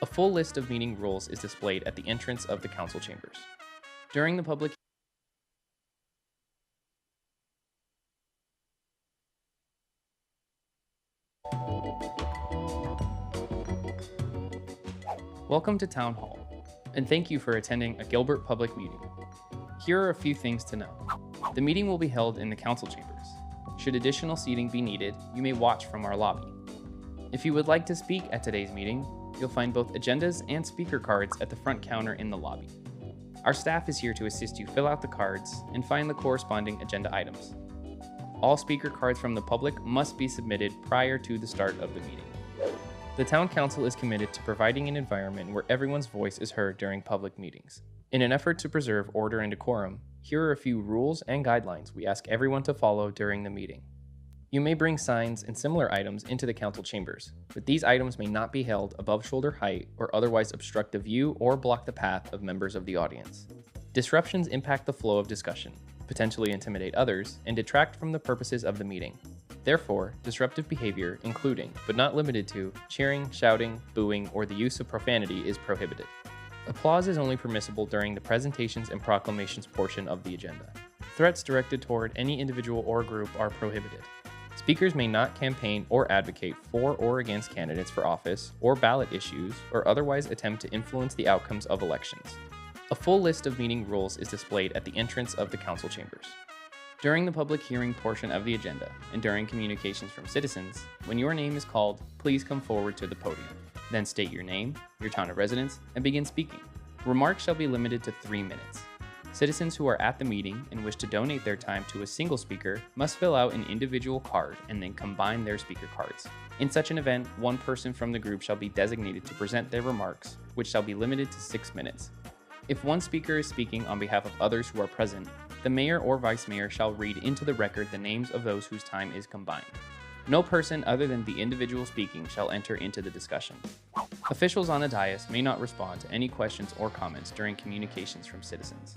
A full list of meeting rules is displayed at the entrance of the council chambers. During the public Welcome to Town Hall, and thank you for attending a Gilbert public meeting. Here are a few things to know. The meeting will be held in the council chambers. Should additional seating be needed, you may watch from our lobby. If you would like to speak at today's meeting, you'll find both agendas and speaker cards at the front counter in the lobby. Our staff is here to assist you fill out the cards and find the corresponding agenda items. All speaker cards from the public must be submitted prior to the start of the meeting. The Town Council is committed to providing an environment where everyone's voice is heard during public meetings. In an effort to preserve order and decorum, here are a few rules and guidelines we ask everyone to follow during the meeting. You may bring signs and similar items into the council chambers, but these items may not be held above shoulder height or otherwise obstruct the view or block the path of members of the audience. Disruptions impact the flow of discussion, potentially intimidate others, and detract from the purposes of the meeting. Therefore, disruptive behavior, including, but not limited to, cheering, shouting, booing, or the use of profanity is prohibited. Applause is only permissible during the presentations and proclamations portion of the agenda. Threats directed toward any individual or group are prohibited. Speakers may not campaign or advocate for or against candidates for office or ballot issues or otherwise attempt to influence the outcomes of elections. A full list of meeting rules is displayed at the entrance of the council chambers. During the public hearing portion of the agenda and during communications from citizens, when your name is called, please come forward to the podium. Then state your name, your town of residence, and begin speaking. Remarks shall be limited to 3 minutes. Citizens who are at the meeting and wish to donate their time to a single speaker must fill out an individual card and then combine their speaker cards. In such an event, one person from the group shall be designated to present their remarks, which shall be limited to 6 minutes. If one speaker is speaking on behalf of others who are present, the mayor or vice mayor shall read into the record the names of those whose time is combined. No person other than the individual speaking shall enter into the discussion. Officials on the dais may not respond to any questions or comments during communications from citizens.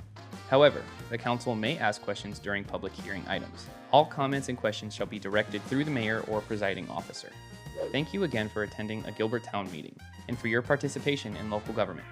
However, the council may ask questions during public hearing items. All comments and questions shall be directed through the mayor or presiding officer. Thank you again for attending a Gilbert Town meeting and for your participation in local government.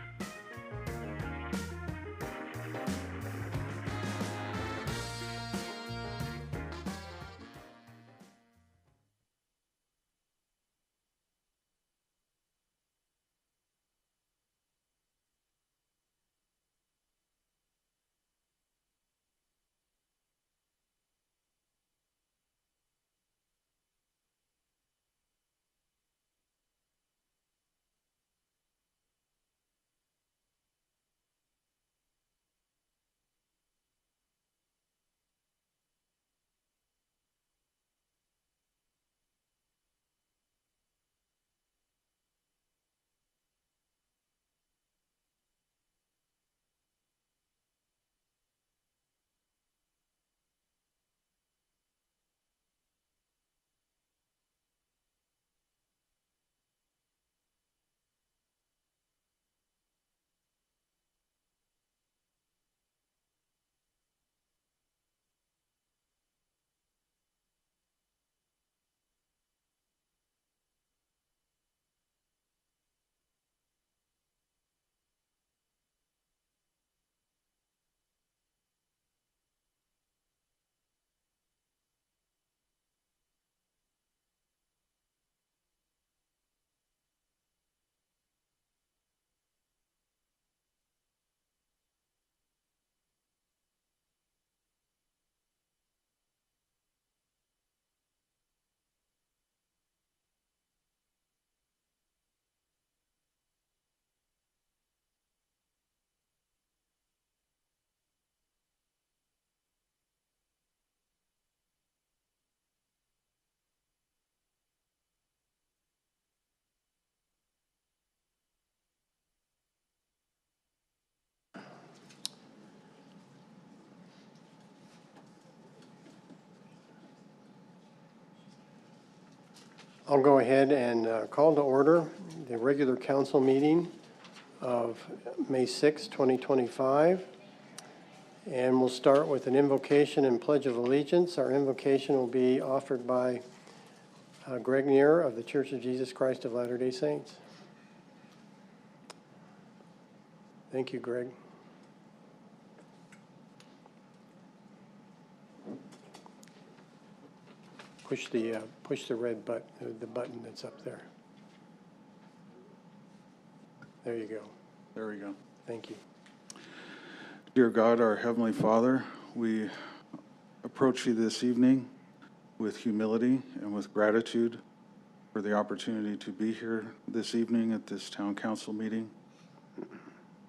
I'll go ahead and call to order the regular council meeting of May 6, 2025. And we'll start with an invocation and pledge of allegiance. Our invocation will be offered by Greg Neer of the Church of Jesus Christ of Latter-day Saints. Thank you, Greg. Push the red button, the button that's up there. There you go. There we go. Thank you. Dear God, our Heavenly Father, we approach you this evening with humility and with gratitude for the opportunity to be here this evening at this town council meeting.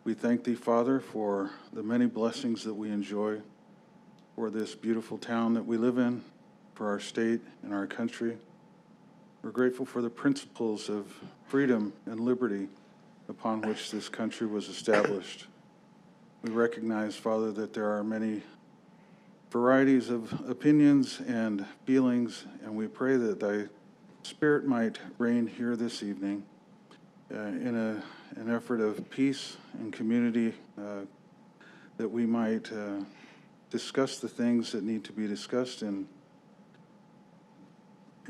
We thank thee, Father, for the many blessings that we enjoy, for this beautiful town that we live in, for our state and our country. We're grateful for the principles of freedom and liberty upon which this country was established. We recognize, Father, that there are many varieties of opinions and feelings, and we pray that thy Spirit might reign here this evening in an effort of peace and community, that we might discuss the things that need to be discussed in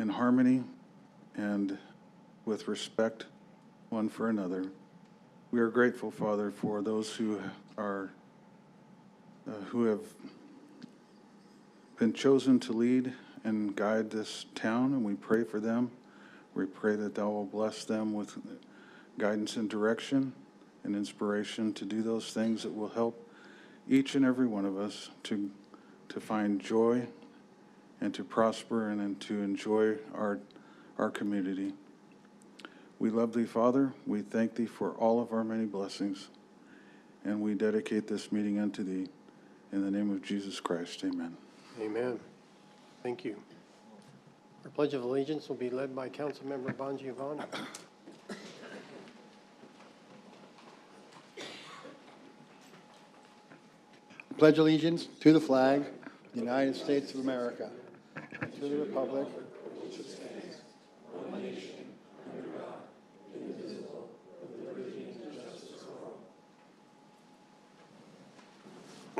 harmony and with respect one for another. We are grateful, Father, for those who have been chosen to lead and guide this town, and we pray for them. We pray that thou will bless them with guidance and direction and inspiration to do those things that will help each and every one of us to find joy and to prosper and to enjoy our community. We love thee, Father. We thank thee for all of our many blessings, and we dedicate this meeting unto thee. In the name of Jesus Christ, amen. Amen. Thank you. Our Pledge of Allegiance will be led by Councilmember Bongiovanni. Pledge allegiance to the flag, the United States of America, and to the republic which stands one nation under God, indivisible, with liberty and justice for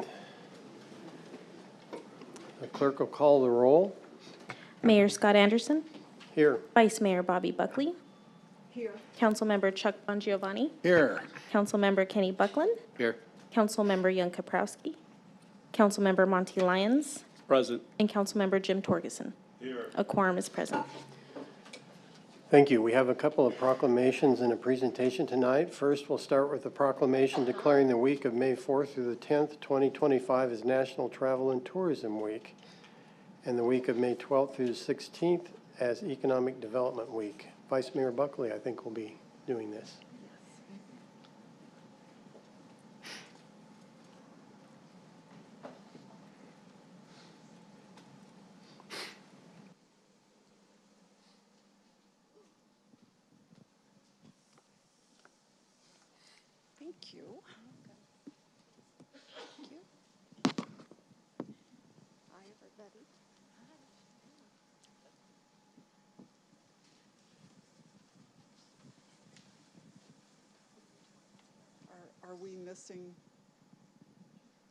all. The clerk will call the roll. Mayor Scott Anderson. Here. Vice Mayor Bobby Buckley. Here. Councilmember Chuck Bongiovanni. Here. Councilmember Kenny Buckland. Here. Councilmember Young Kaprowski. Councilmember Monty Lyons. Present. And Councilmember Jim Torgerson. Here. A quorum is present. Thank you. We have a couple of proclamations and a presentation tonight. First, we'll start with the proclamation declaring the week of May 4th through the 10th, 2025 as National Travel and Tourism Week, and the week of May 12th through the 16th as Economic Development Week. Vice Mayor Buckley, I think, will be doing this. Thank you. Thank you. Hi, everybody. Are we missing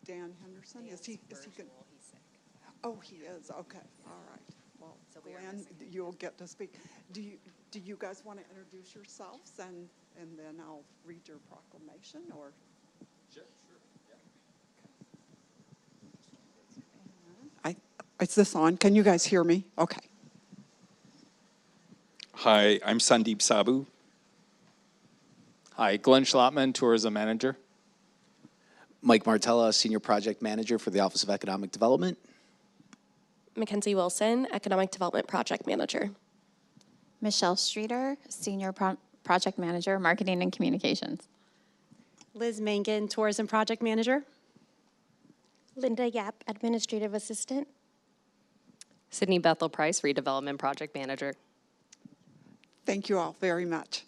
Dan Henderson? Is he good? He's sick. Oh, he is. Okay. All right. Well, So we are Glenn, missing him. you'll get to speak. Do you guys want to introduce yourselves and then I'll read your proclamation, or? Sure, yeah. Is this on? Can you guys hear me? Okay. Hi, I'm Sandeep Sabu. Hi, Glenn Schlattman, Tourism Manager. Mike Martella, Senior Project Manager for the Office of Economic Development. Mackenzie Wilson, Economic Development Project Manager. Michelle Streeter, Senior Project Manager, Marketing and Communications. Liz Mangan, Tourism Project Manager. Linda Yap, Administrative Assistant. Sydney Bethel Price, Redevelopment Project Manager. Thank you all very much.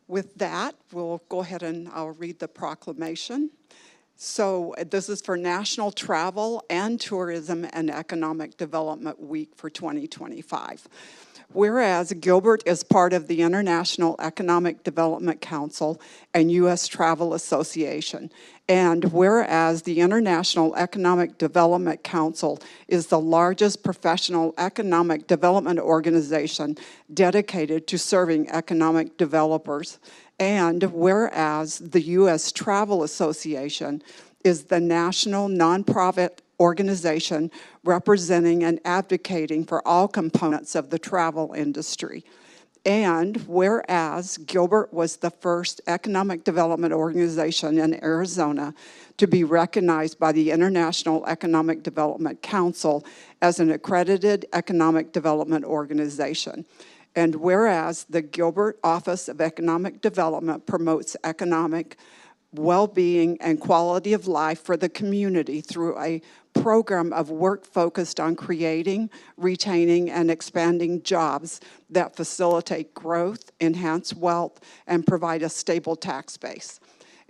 With that, we'll go ahead and I'll read the proclamation. So this is for National Travel and Tourism and Economic Development Week for 2025. Whereas Gilbert is part of the International Economic Development Council and U.S. Travel Association. And whereas the International Economic Development Council is the largest professional economic development organization dedicated to serving economic developers. And whereas the U.S. Travel Association is the national nonprofit organization representing and advocating for all components of the travel industry. And whereas Gilbert was the first economic development organization in Arizona to be recognized by the International Economic Development Council as an accredited economic development organization. And whereas the Gilbert Office of Economic Development promotes economic well-being and quality of life for the community through a program of work focused on creating, retaining, and expanding jobs that facilitate growth, enhance wealth, and provide a stable tax base.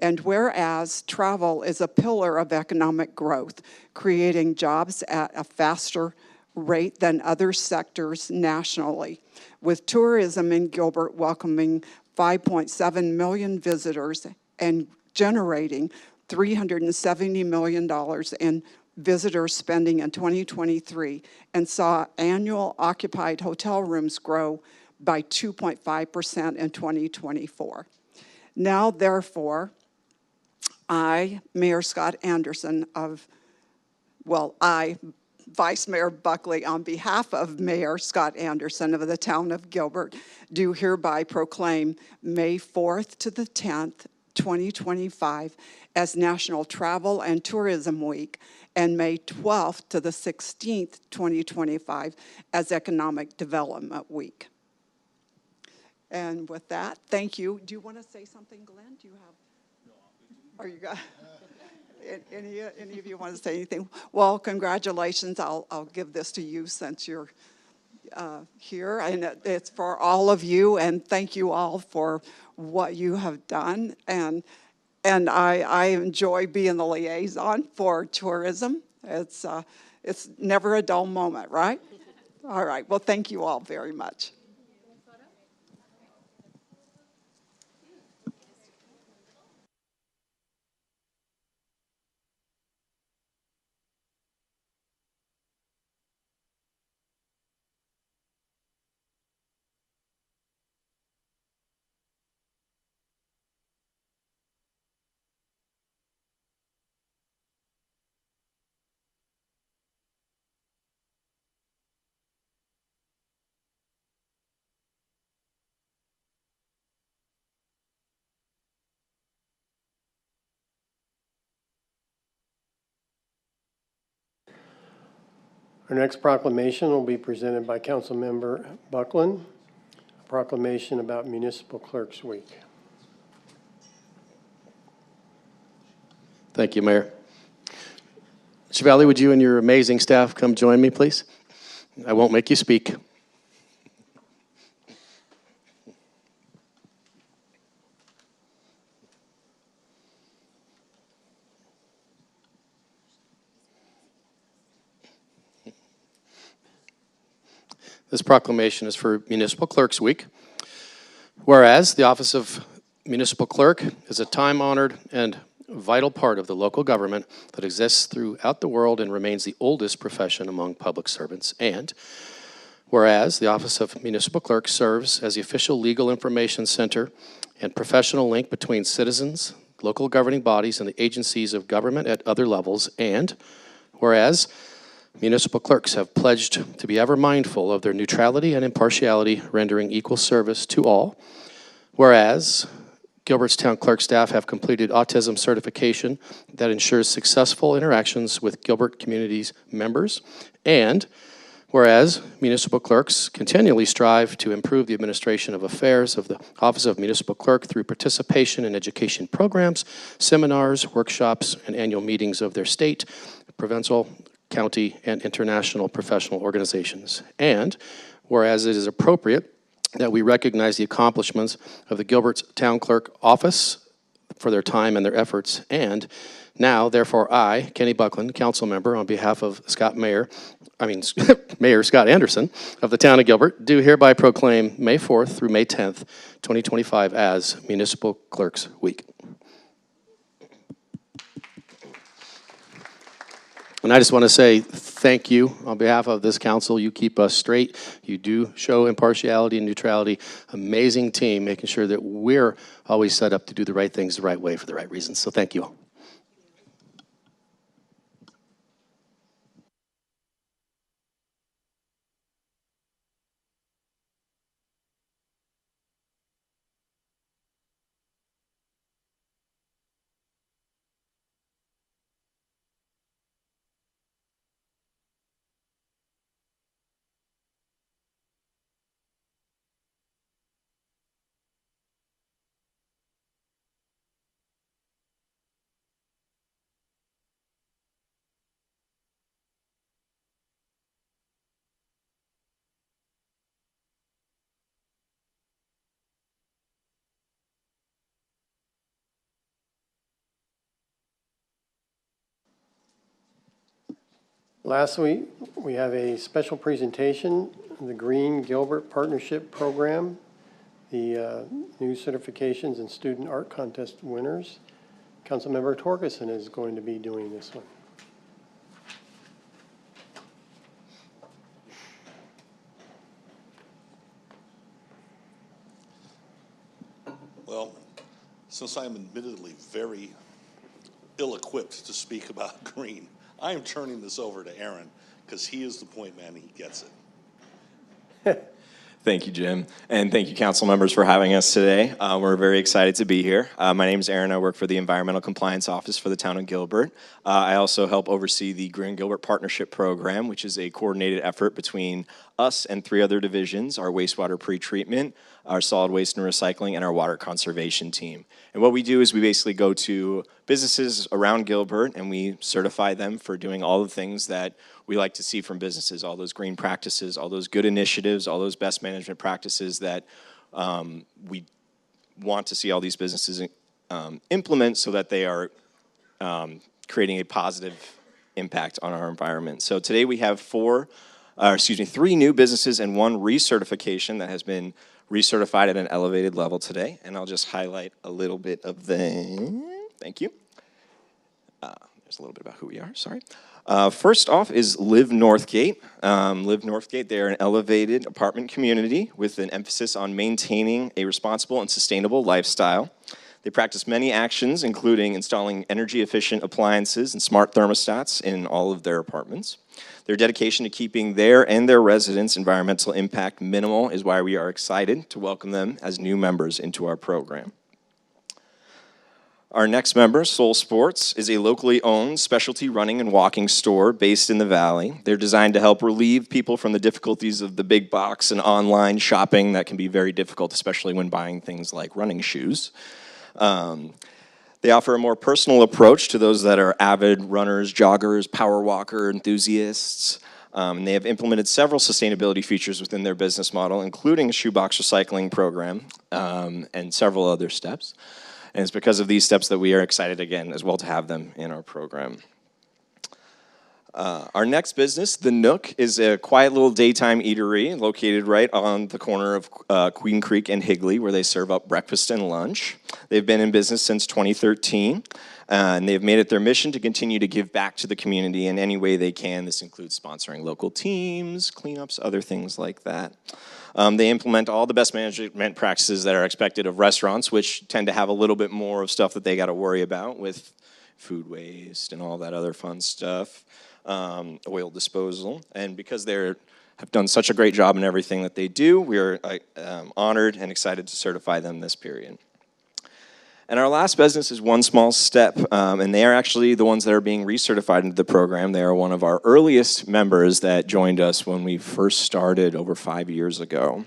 And whereas travel is a pillar of economic growth, creating jobs at a faster rate than other sectors nationally, with tourism in Gilbert welcoming 5.7 million visitors and generating $370 million in visitor spending in 2023, and saw annual occupied hotel rooms grow by 2.5% in 2024. Now, therefore, I, Mayor Scott Anderson Vice Mayor Buckley, on behalf of Mayor Scott Anderson of the town of Gilbert, do hereby proclaim May 4th to the 10th, 2025 as National Travel and Tourism Week, and May 12th to the 16th, 2025 as Economic Development Week. And with that, thank you. Do you want to say something, Glenn? Do you have? No, are you got? Any of you want to say anything? Well, congratulations. I'll give this to you since you're here, and it's for all of you, and thank you all for what you have done. And I enjoy being the liaison for tourism. It's never a dull moment, right? All right. Well, thank you all very much. Our next proclamation will be presented by Councilmember Buckland, a proclamation about Municipal Clerks Week. Thank you, Mayor. Chevalier, would you and your amazing staff come join me, please? I won't make you speak. This proclamation is for Municipal Clerks Week. Whereas the office of Municipal Clerk is a time-honored and vital part of the local government that exists throughout the world and remains the oldest profession among public servants. And whereas the office of Municipal Clerk serves as the official legal information center and professional link between citizens, local governing bodies, and the agencies of government at other levels. And whereas municipal clerks have pledged to be ever mindful of their neutrality and impartiality, rendering equal service to all. Whereas Gilbert's town clerk staff have completed autism certification that ensures successful interactions with Gilbert community's members. And whereas municipal clerks continually strive to improve the administration of affairs of the Office of Municipal Clerk through participation in education programs, seminars, workshops, and annual meetings of their state, provincial, county, and international professional organizations. And whereas it is appropriate that we recognize the accomplishments of the Gilbert's Town Clerk Office for their time and their efforts. And now, therefore, I, Kenny Buckland, council member, on behalf of Mayor Scott Anderson of the town of Gilbert, do hereby proclaim May 4th through May 10th, 2025 as Municipal Clerks Week. And I just want to say thank you on behalf of this council. You keep us straight. You do show impartiality and neutrality. Amazing team, making sure that we're always set up to do the right things the right way for the right reasons. So thank you all. Lastly, we have a special presentation, the Green Gilbert Partnership Program, the new certifications and student art contest winners. Councilmember Torgerson is going to be doing this one. Well, since I'm admittedly very ill-equipped to speak about green, I am turning this over to Aaron because he is the point man and he gets it. Thank you, Jim. And thank you, council members, for having us today. We're very excited to be here. My name is Aaron. I work for the Environmental Compliance Office for the town of Gilbert. I also help oversee the Green Gilbert Partnership Program, which is a coordinated effort between us and 3 other divisions, our wastewater pretreatment, our solid waste and recycling, and our water conservation team. And what we do is we basically go to businesses around Gilbert and we certify them for doing all the things that we like to see from businesses, all those green practices, all those good initiatives, all those best management practices that we want to see all these businesses implement so that they are creating a positive impact on our environment. So today we have 3 new businesses and 1 recertification that has been recertified at an elevated level today. And I'll just highlight a little bit of them. Thank you. There's a little bit about who we are, sorry. First off is Live Northgate. Live Northgate, they are an elevated apartment community with an emphasis on maintaining a responsible and sustainable lifestyle. They practice many actions, including installing energy-efficient appliances and smart thermostats in all of their apartments. Their dedication to keeping their and their residents' environmental impact minimal is why we are excited to welcome them as new members into our program. Our next member, Soul Sports, is a locally owned specialty running and walking store based in the Valley. They're designed to help relieve people from the difficulties of the big box and online shopping that can be very difficult, especially when buying things like running shoes. They offer a more personal approach to those that are avid runners, joggers, power walker enthusiasts. And they have implemented several sustainability features within their business model, including a shoebox recycling program and several other steps. And it's because of these steps that we are excited again as well to have them in our program. Our next business, The Nook, is a quiet little daytime eatery located right on the corner of Queen Creek and Higley, where they serve up breakfast and lunch. They've been in business since 2013, and they've made it their mission to continue to give back to the community in any way they can. This includes sponsoring local teams, cleanups, other things like that. They implement all the best management practices that are expected of restaurants, which tend to have a little bit more of stuff that they got to worry about with food waste and all that other fun stuff. Oil disposal, and because they have done such a great job in everything that they do, we are honored and excited to certify them this period. And our last business is One Small Step, and they are actually the ones that are being recertified into the program. They are one of our earliest members that joined us when we first started over 5 years ago.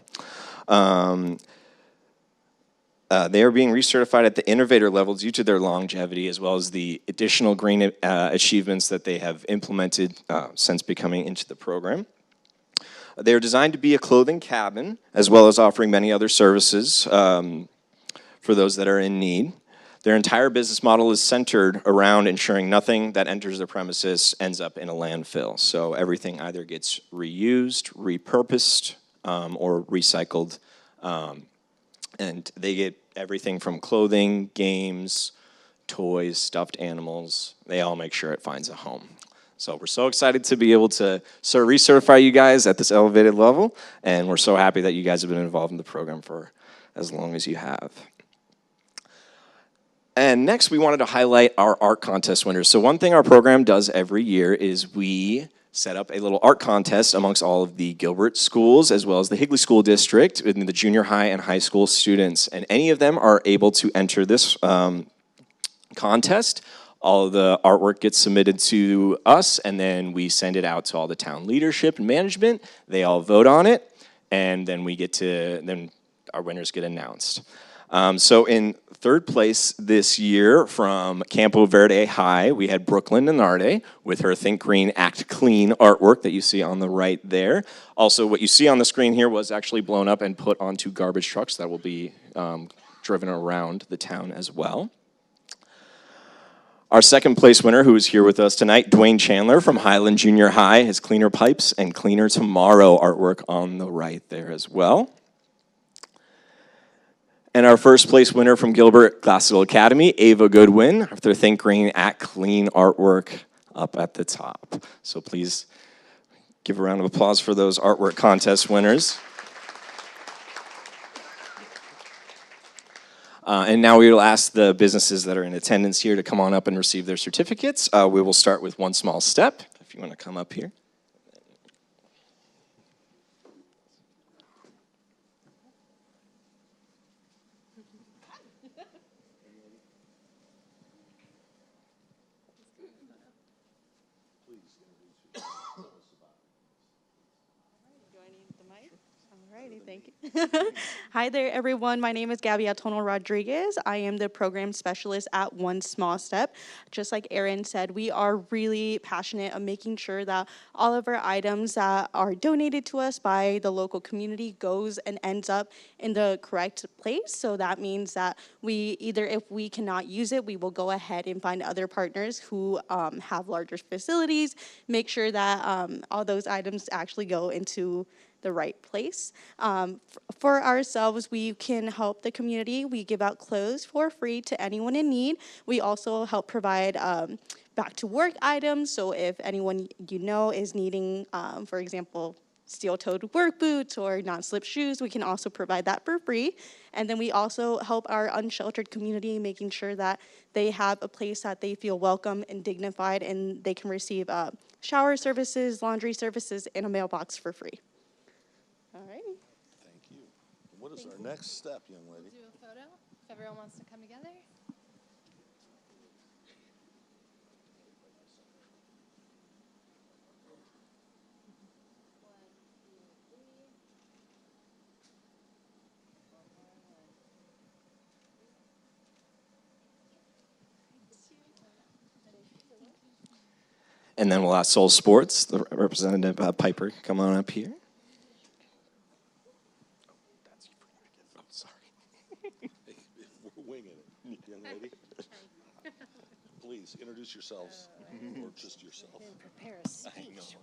They are being recertified at the innovator level due to their longevity, as well as the additional green achievements that they have implemented since becoming into the program. They are designed to be a clothing cabin, as well as offering many other services for those that are in need. Their entire business model is centered around ensuring nothing that enters the premises ends up in a landfill. So everything either gets reused, repurposed, or recycled. And they get everything from clothing, games, toys, stuffed animals. They all make sure it finds a home. So we're so excited to be able to recertify you guys at this elevated level, and we're so happy that you guys have been involved in the program for as long as you have. And next, we wanted to highlight our art contest winners. So one thing our program does every year is we set up a little art contest amongst all of the Gilbert schools, as well as the Higley School District, in the junior high and high school students. And any of them are able to enter this contest. All of the artwork gets submitted to us, and then we send it out to all the town leadership and management. They all vote on it, and then then our winners get announced. So in third place this year from Campo Verde High, we had Brooklyn Nenarde with her Think Green, Act Clean artwork that you see on the right there. Also, what you see on the screen here was actually blown up and put onto garbage trucks that will be driven around the town as well. Our second place winner, who is here with us tonight, Dwayne Chandler from Highland Junior High, has Cleaner Pipes and Cleaner Tomorrow artwork on the right there as well. And our first place winner from Gilbert Glassville Academy, Ava Goodwin, after Think Green, Act Clean artwork up at the top. So please give a round of applause for those artwork contest winners. And now we will ask the businesses that are in attendance here to come on up and receive their certificates. We will start with One Small Step, if you want to come up here. Thank you. Hi there, everyone. My name is Gabby Atono Rodriguez. I am the program specialist at One Small Step. Just like Erin said, we are really passionate of making sure that all of our items that are donated to us by the local community goes and ends up in the correct place. So that means that we either, if we cannot use it, we will go ahead and find other partners who have larger facilities, make sure that all those items actually go into the right place. For ourselves, we can help the community. We give out clothes for free to anyone in need. We also help provide back to work items. So if anyone you know is needing, for example, steel-toed work boots or non-slip shoes, we can also provide that for free. And then we also help our unsheltered community, making sure that they have a place that they feel welcome and dignified, and they can receive shower services, laundry services, and a mailbox for free. All right. Thank you. What is our next step, young lady? We'll do a photo if everyone wants to come together. And then we'll ask Soul Sports, the representative Piper, come on up here. Oh, sorry. We're winging it, young lady. Please introduce yourselves, or just yourself. Prepare a speech.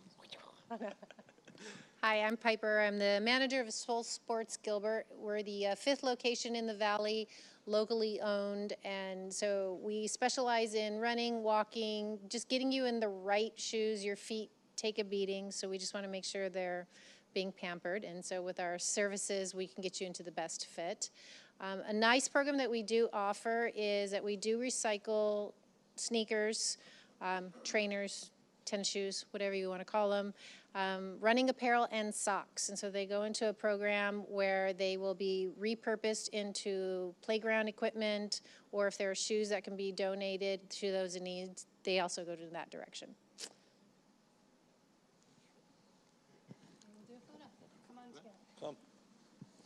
Hi, I'm Piper. I'm the manager of Soul Sports Gilbert. We're the fifth location in the Valley, locally owned, and so we specialize in running, walking, just getting you in the right shoes. Your feet take a beating, so we just want to make sure they're being pampered, and so with our services, we can get you into the best fit. A nice program that we do offer is that we do recycle sneakers, trainers, tennis shoes, whatever you want to call them, running apparel and socks. And so they go into a program where they will be repurposed into playground equipment, or if there are shoes that can be donated to those in need, they also go to that direction. Do a photo. Come on together. Come.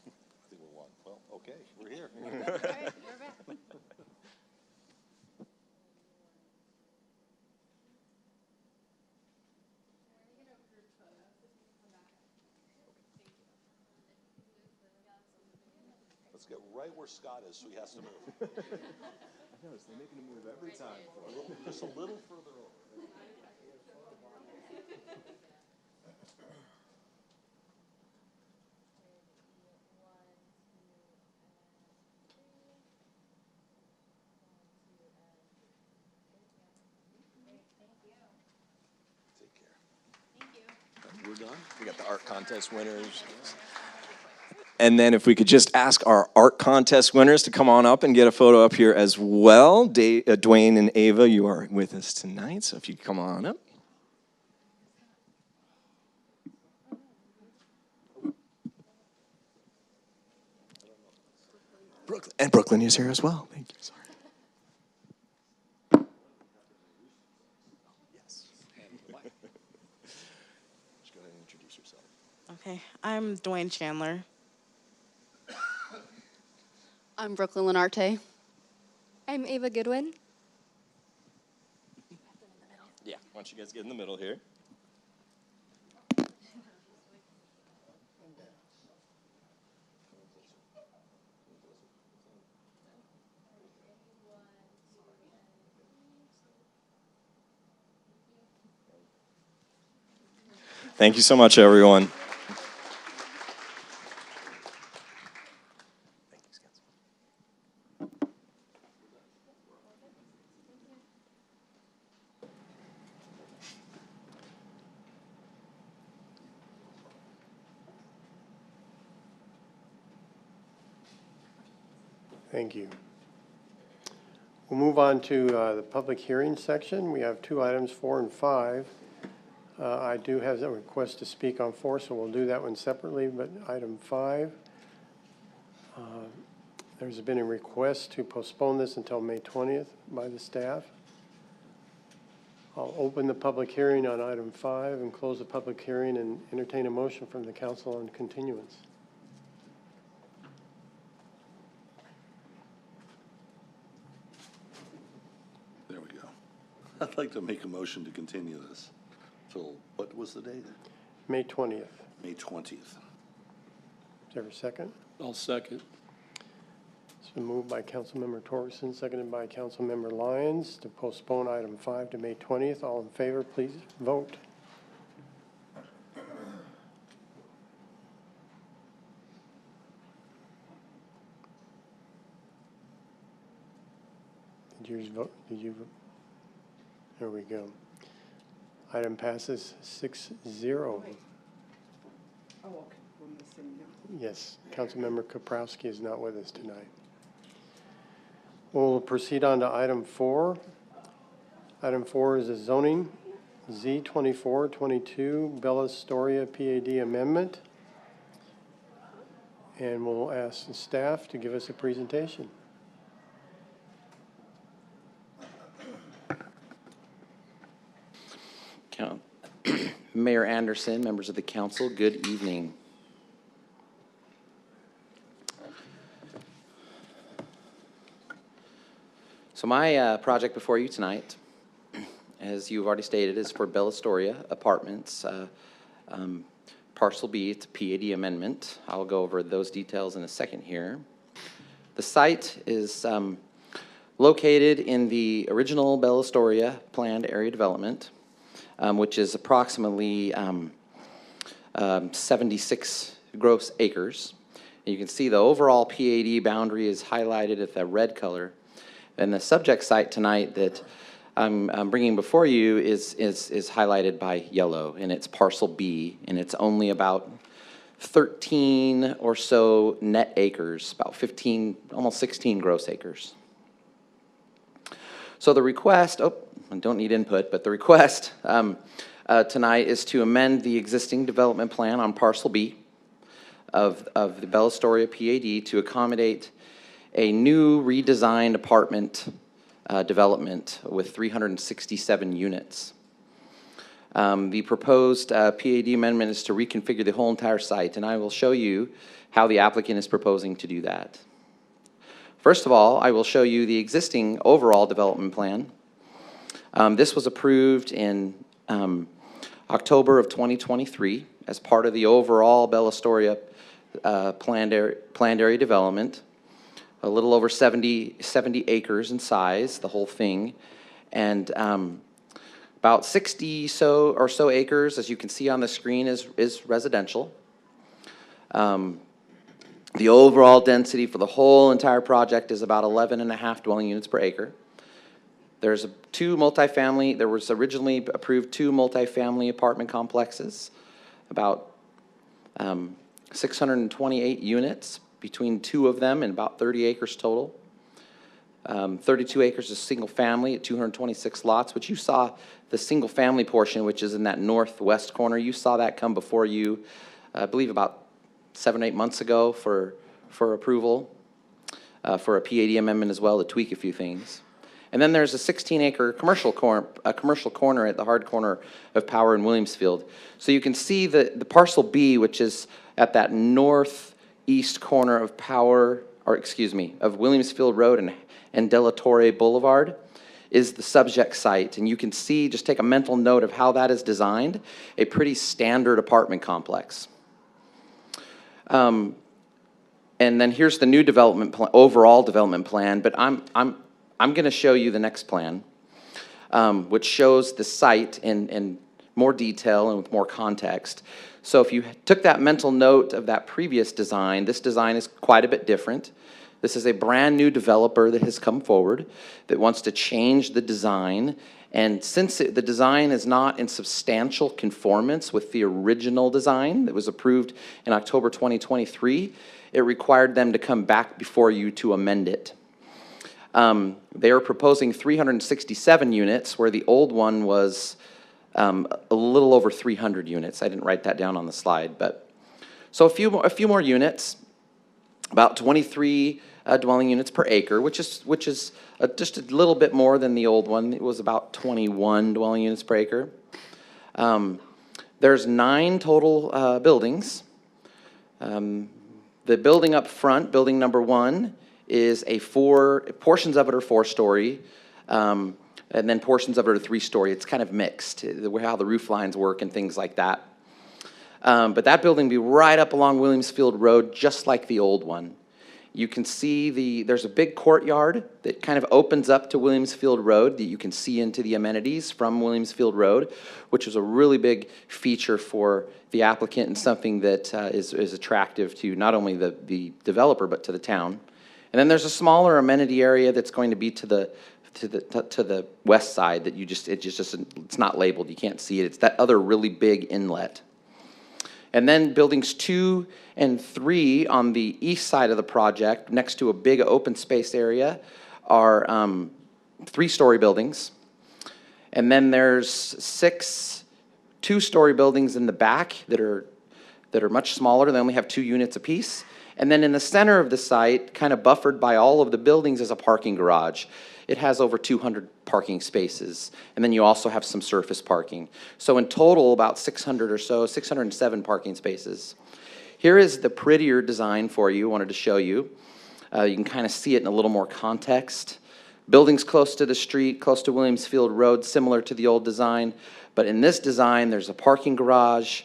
I think we're one. Well, okay, we're here. All right, we're back. Let's get right where Scott is, so he has to move. noticed they're making a move every time. Just a little further over. We're done. We got the art contest winners. And then if we could just ask our art contest winners to come on up and get a photo up here as well. Dwayne and Ava, you are with us tonight, so if you could come on up. Brooklyn is here as well. Thank you. Sorry. Yes. Just go ahead and introduce yourself. Okay, I'm Dwayne Chandler. I'm Brooklyn Lenarte. I'm Ava Goodwin. Yeah, why don't you guys get in the middle here? Thank you so much, everyone. Thank you. We'll move on to the public hearing section. We have two items, 4 and 5. I do have a request to speak on 4, so we'll do that one separately, but item 5, there's been a request to postpone this until May 20th by the staff. I'll open the public hearing on item 5 and close the public hearing and entertain a motion from the council on continuance. There we go. I'd like to make a motion to continue this till, what was the date? May 20th. May 20th. Is there a second? I'll second. It's been moved by Councilmember Torgerson, seconded by Councilmember Lyons to postpone item 5 to May 20th. All in favor, please vote. Did yours vote? Did you vote? There we go. Item passes 6-0. Oh, okay. We're missing you. Yes, Councilmember Kaprowski is not with us tonight. We'll proceed on to item 4. Item 4 is a zoning Z2422 Bella Storia PAD amendment. And we'll ask the staff to give us a presentation. Mayor Anderson, members of the council, good evening. So my project before you tonight, as you've already stated, is for Bella Storia Apartments, Parcel B. It's a PAD amendment. I'll go over those details in a second here. The site is located in the original Bella Storia planned area development, which is approximately 76 gross acres. And you can see the overall PAD boundary is highlighted with the red color. And the subject site tonight that I'm bringing before you is highlighted by yellow, and it's Parcel B, and it's only about 13 or so net acres, about 15, almost 16 gross acres. So the request, I don't need input, but the request tonight is to amend the existing development plan on Parcel B of the Bella Storia PAD to accommodate a new redesigned apartment development with 367 units. The proposed PAD amendment is to reconfigure the whole entire site, and I will show you how the applicant is proposing to do that. First of all, I will show you the existing overall development plan. This was approved in October of 2023 as part of the overall Bella Storia planned area development. a little over 70 acres in size, the whole thing. And about 60 or so acres, as you can see on the screen, is residential. The overall density for the whole entire project is about 11.5 dwelling units per acre. There's there was originally approved 2 multifamily apartment complexes, about 628 units between 2 of them and about 30 acres total. 32 acres is single family at 226 lots, which you saw the single family portion, which is in that northwest corner. You saw that come before you, I believe about 7 or 8 months ago for approval, for a PAD amendment as well to tweak a few things. And then there's a 16-acre commercial corner at the hard corner of Power and Williamsfield. So you can see the parcel B, which is at that northeast corner of of Williamsfield Road and De La Torre Boulevard, is the subject site. And you can see, just take a mental note of how that is designed, a pretty standard apartment complex. And then here's the new overall development plan, but I'm going to show you the next plan, which shows the site in more detail and with more context. So if you took that mental note of that previous design, this design is quite a bit different. This is a brand new developer that has come forward that wants to change the design. And since the design is not in substantial conformance with the original design that was approved in October 2023, it required them to come back before you to amend it. They are proposing 367 units, where the old one was a little over 300 units. I didn't write that down on the slide, but so a few more units, about 23 dwelling units per acre, which is just a little bit more than the old one. It was about 21 dwelling units per acre. There's 9 total buildings. The building up front, building number 1, is portions of it are 4-story, and then portions of it are 3-story. It's kind of mixed, how the roof lines work and things like that. But that building will be right up along Williamsfield Road, just like the old one. You can see there's a big courtyard that kind of opens up to Williamsfield Road that you can see into the amenities from Williamsfield Road, which is a really big feature for the applicant and something that is attractive to not only the developer but to the town. And then there's a smaller amenity area that's going to be to the west side that it's not labeled. You can't see it. It's that other really big inlet. And then buildings 2 and 3 on the east side of the project, next to a big open space area, are 3-story buildings. And then there's 6 2-story buildings in the back that are much smaller. They only have 2 units apiece. And then in the center of the site, kind of buffered by all of the buildings, is a parking garage. It has over 200 parking spaces. And then you also have some surface parking. So in total, about 600 or so, 607 parking spaces. Here is the prettier design for you, wanted to show you. You can kind of see it in a little more context. Buildings close to the street, close to Williamsfield Road, similar to the old design. But in this design, there's a parking garage.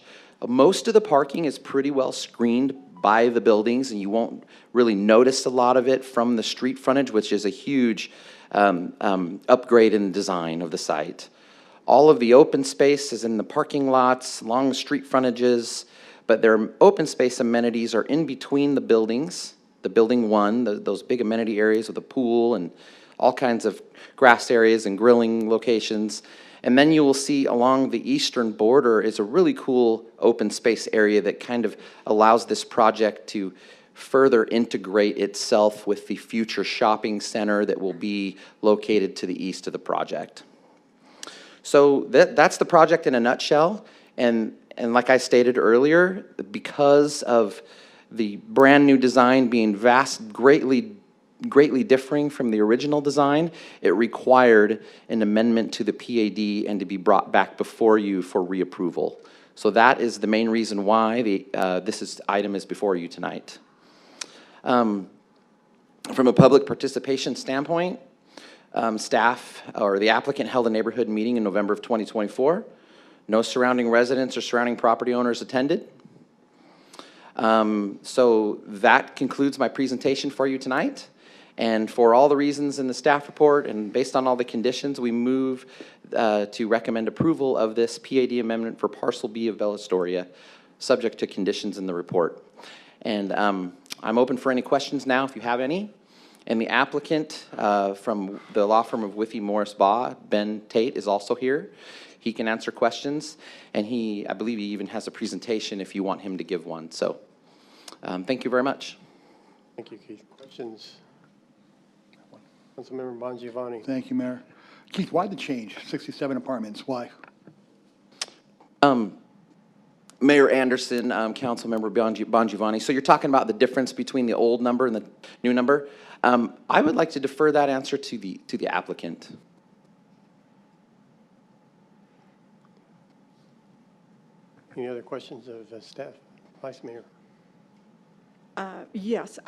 Most of the parking is pretty well screened by the buildings, and you won't really notice a lot of it from the street frontage, which is a huge upgrade in the design of the site. All of the open space is in the parking lots, along the street frontages, but their open space amenities are in between the buildings. The building 1, those big amenity areas with a pool and all kinds of grass areas and grilling locations. And then you will see along the eastern border is a really cool open space area that kind of allows this project to further integrate itself with the future shopping center that will be located to the east of the project. So that's the project in a nutshell. And like I stated earlier, because of the brand new design being greatly differing from the original design, it required an amendment to the PAD and to be brought back before you for reapproval. So that is the main reason why this item is before you tonight. From a public participation standpoint, staff or the applicant held a neighborhood meeting in November of 2024. No surrounding residents or surrounding property owners attended. So that concludes my presentation for you tonight. And for all the reasons in the staff report and based on all the conditions, we move to recommend approval of this PAD amendment for Parcel B of Bella Storia, subject to conditions in the report. And I'm open for any questions now if you have any. And the applicant from the law firm of Whiffy Morris Baugh, Ben Tate, is also here. He can answer questions, and I believe he even has a presentation if you want him to give one. So thank you very much. Thank you, Keith. Questions? Councilmember Bongiovanni. Thank you, Mayor. Keith, why the change? 67 apartments, why? Mayor Anderson, Councilmember Bongiovanni. So you're talking about the difference between the old number and the new number. I would like to defer that answer to the applicant. Any other questions of staff? Vice Mayor. Yes,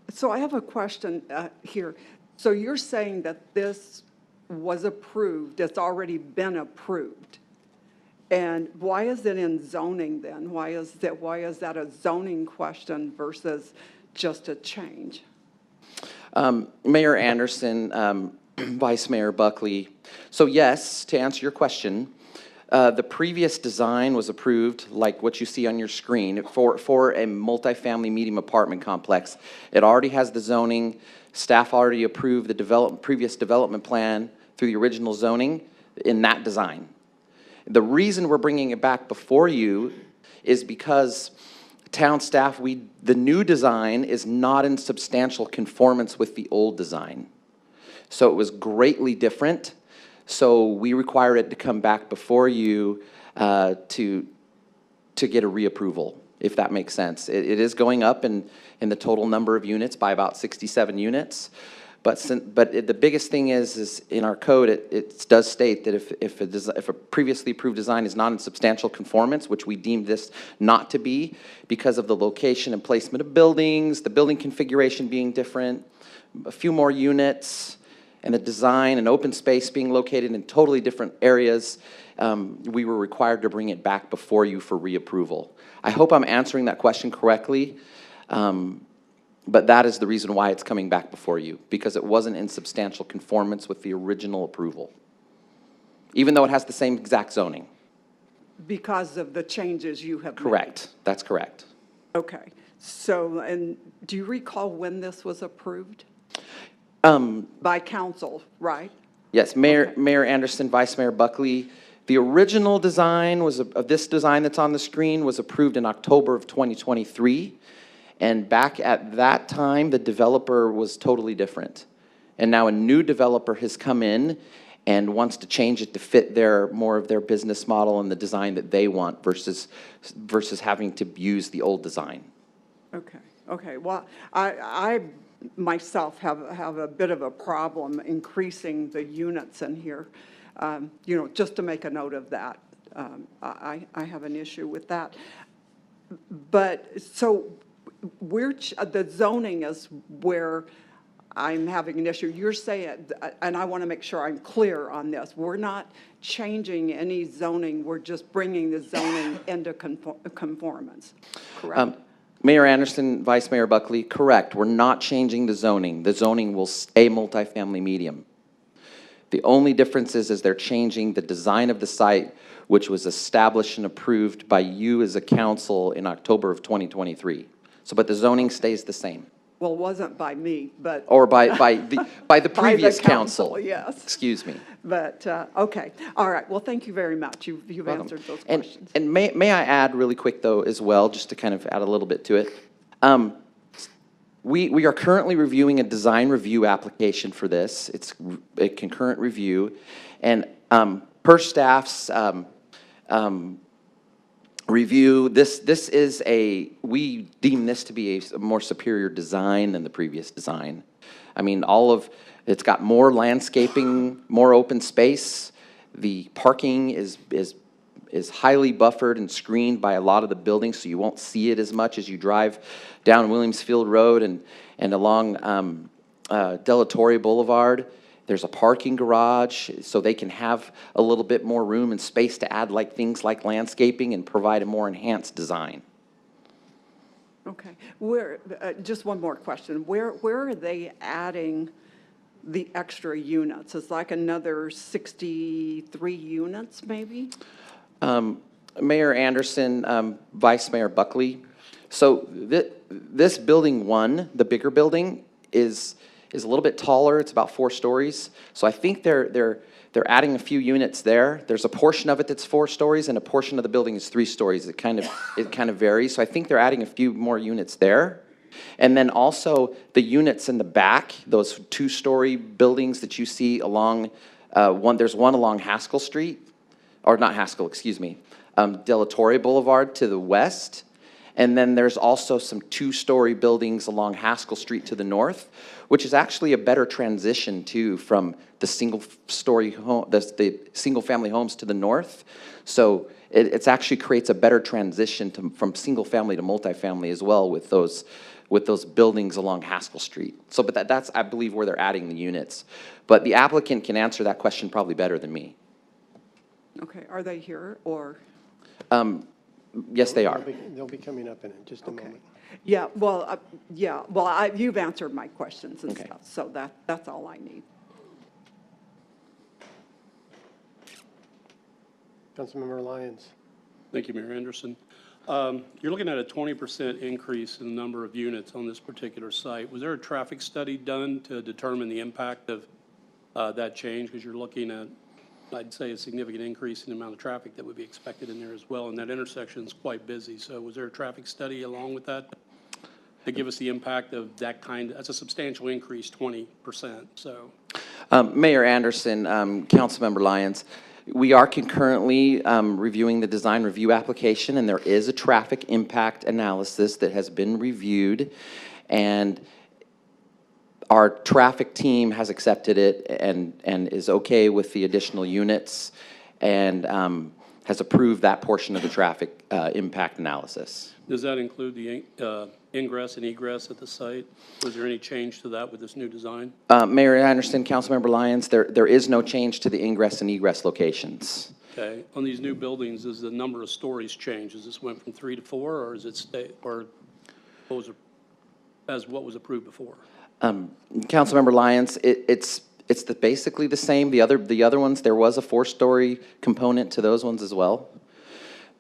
so I have a question here. So you're saying that this was approved, it's already been approved. And why is it in zoning then? Why is that a zoning question versus just a change? Mayor Anderson, Vice Mayor Buckley. So yes, to answer your question, the previous design was approved, like what you see on your screen, for a multifamily medium apartment complex. It already has the zoning. Staff already approved the previous development plan through the original zoning in that design. The reason we're bringing it back before you is because town staff, the new design is not in substantial conformance with the old design. So it was greatly different. So we require it to come back before you to get a reapproval, if that makes sense. It is going up in the total number of units by about 67 units. But the biggest thing is in our code, it does state that if a previously approved design is not in substantial conformance, which we deemed this not to be because of the location and placement of buildings, the building configuration being different, a few more units, and the design and open space being located in totally different areas, we were required to bring it back before you for reapproval. I hope I'm answering that question correctly. But that is the reason why it's coming back before you, because it wasn't in substantial conformance with the original approval, even though it has the same exact zoning. Because of the changes you have made? Correct. That's correct. Okay. So, and do you recall when this was approved? By council, right? Yes, Mayor Anderson, Vice Mayor Buckley. The original design of this design that's on the screen was approved in October of 2023. And back at that time, the developer was totally different. And now a new developer has come in and wants to change it to fit more of their business model and the design that they want versus having to use the old design. Okay. Okay. Well, I myself have a bit of a problem increasing the units in here. Just to make a note of that. I have an issue with that. But so the zoning is where I'm having an issue. You're saying, and I want to make sure I'm clear on this, we're not changing any zoning, we're just bringing the zoning into conformance, correct? Mayor Anderson, Vice Mayor Buckley, correct. We're not changing the zoning. The zoning will stay multifamily medium. The only difference is they're changing the design of the site, which was established and approved by you as a council in October of 2023. But the zoning stays the same. Well, it wasn't by me, but... Or by the previous council. Yes. Excuse me. But, okay. All right. Well, thank you very much. You've answered those questions. And may I add really quick, though, as well, just to kind of add a little bit to it. We are currently reviewing a design review application for this. It's a concurrent review. And per staff's review, we deem this to be a more superior design than the previous design. I mean, it's got more landscaping, more open space. The parking is highly buffered and screened by a lot of the buildings, so you won't see it as much as you drive down Williamsfield Road and along Della Torre Boulevard. There's a parking garage, so they can have a little bit more room and space to add things like landscaping and provide a more enhanced design. Okay. Where, just one more question. Where are they adding the extra units? It's like another 63 units, maybe? Mayor Anderson, Vice Mayor Buckley. So this building 1, the bigger building, is a little bit taller. It's about 4 stories. So I think they're adding a few units there. There's a portion of it that's 4 stories, and a portion of the building is 3 stories. It kind of varies. So I think they're adding a few more units there. And then also the units in the back, those 2-story buildings that you see along there's one along Haskell Street, or not Haskell, excuse me, De La Torre Boulevard to the west. And then there's also some 2-story buildings along Haskell Street to the north, which is actually a better transition too from the single-story home, the single-family homes to the north. So it actually creates a better transition from single-family to multifamily as well with those buildings along Haskell Street. So, but that's I believe where they're adding the units. But the applicant can answer that question probably better than me. Okay. Are they here or? Yes, they are. They'll be coming up in just a moment. Yeah, well, you've answered my questions and stuff, so that's all I need. Councilmember Lyons. Thank you, Mayor Anderson. You're looking at a 20% increase in the number of units on this particular site. Was there a traffic study done to determine the impact of that change? Because you're looking at, I'd say, a significant increase in the amount of traffic that would be expected in there as well, and that intersection is quite busy. So was there a traffic study along with that to give us the impact of that kind? That's a substantial increase, 20%. So, Mayor Anderson, Councilmember Lyons, we are concurrently reviewing the design review application, and there is a traffic impact analysis that has been reviewed, and our traffic team has accepted it and is okay with the additional units and has approved that portion of the traffic impact analysis. does that include the ingress and egress at the site? Was there any change to that with this new design? Mayor Anderson, Councilmember Lyons, there is no change to the ingress and egress locations. Okay. On these new buildings, does the number of stories change? Does this went from 3 to 4, or is it stay, or what was approved before? Councilmember Lyons, it's basically the same. The other ones, there was a 4-story component to those ones as well,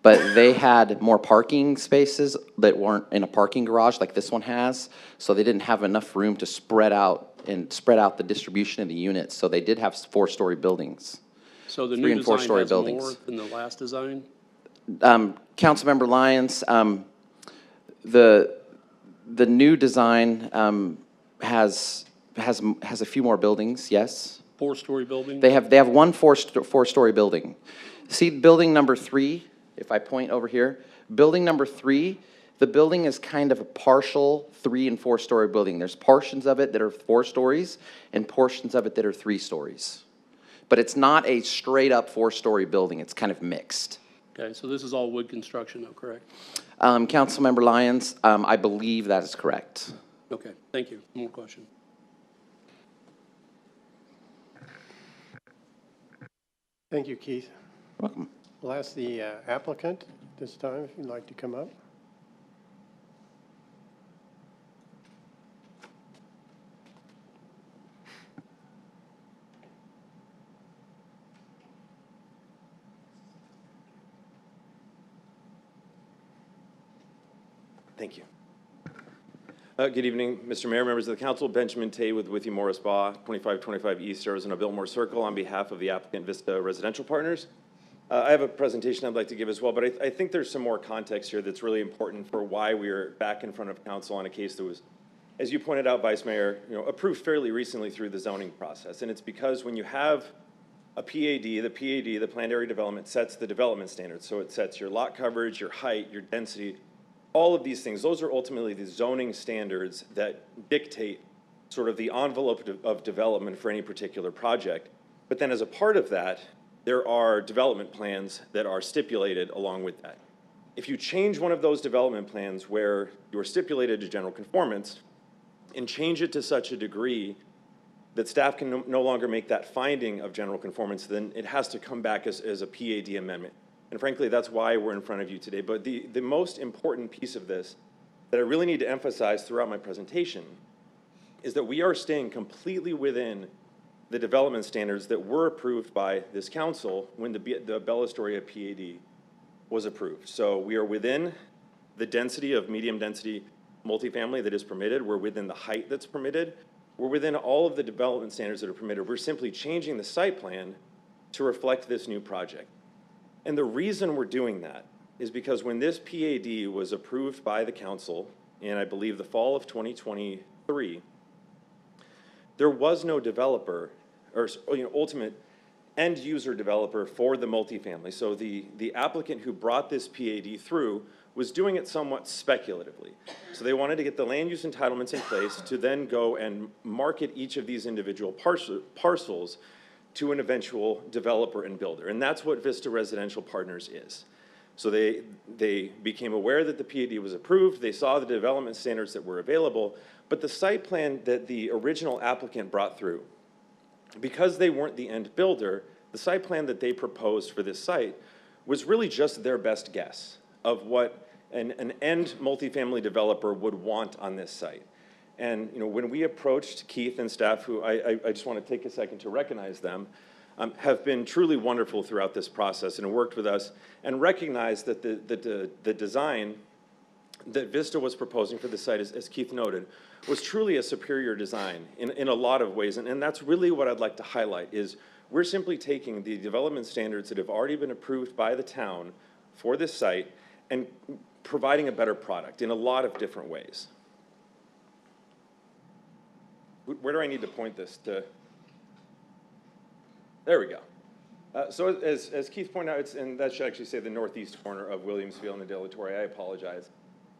but they had more parking spaces that weren't in a parking garage like this one has, so they didn't have enough room to spread out the distribution of the units. So they did have 4-story buildings. So the 3 new and 4-story design has buildings. more than the last design? Councilmember Lyons, the new design has a few more buildings, yes. 4-story building? They have one 4-story building. See building number 3, if I point over here, building number 3, the building is kind of a partial 3 and 4-story building. There's portions of it that are 4 stories and portions of it that are 3 stories. But it's not a straight up 4-story building. It's kind of mixed. Okay, so this is all wood construction though, correct? Councilmember Lyons, I believe that is correct. Okay, thank you. More question. Thank you, Keith. Welcome. We'll ask the applicant this time if you'd like to come up. Thank you. Good evening, Mr. Mayor, members of the council. Benjamin Tay with Withee Morris Baugh, 2525 East Arizona Biltmore Circle, on behalf of the applicant Vista Residential Partners. I have a presentation I'd like to give as well, but I think there's some more context here that's really important for why we are back in front of council on a case that was, as you pointed out, Vice Mayor, approved fairly recently through the zoning process. And it's because when you have a PAD, the Planned Area Development, sets the development standards. So it sets your lot coverage, your height, your density, all of these things. Those are ultimately the zoning standards that dictate sort of the envelope of development for any particular project. But then as a part of that, there are development plans that are stipulated along with that. If you change one of those development plans where you're stipulated to general conformance and change it to such a degree that staff can no longer make that finding of general conformance, then it has to come back as a PAD amendment. And frankly, that's why we're in front of you today. But the most important piece of this that I really need to emphasize throughout my presentation is that we are staying completely within the development standards that were approved by this council when the Bella Storia PAD was approved. So we are within the density of medium density multifamily that is permitted. We're within the height that's permitted. We're within all of the development standards that are permitted. We're simply changing the site plan to reflect this new project. And the reason we're doing that is because when this PAD was approved by the council in, I believe, the fall of 2023, there was no developer or ultimate end user developer for the multifamily. So the applicant who brought this PAD through was doing it somewhat speculatively. So they wanted to get the land use entitlements in place to then go and market each of these individual parcels to an eventual developer and builder. And that's what Vista Residential Partners is. So they became aware that the PAD was approved, they saw the development standards that were available, but the site plan that the original applicant brought through, because they weren't the end builder, the site plan that they proposed for this site was really just their best guess of what an end multifamily developer would want on this site. And when we approached Keith and staff, who I just want to take a second to recognize them, have been truly wonderful throughout this process and worked with us and recognized that the design that Vista was proposing for the site, as Keith noted, was truly a superior design in a lot of ways. And that's really what I'd like to highlight is we're simply taking the development standards that have already been approved by the town for this site and providing a better product in a lot of different ways. Where do I need to point this to? There we go. So as Keith pointed out, and that should actually say the northeast corner of Williamsville and the Delatory, I apologize.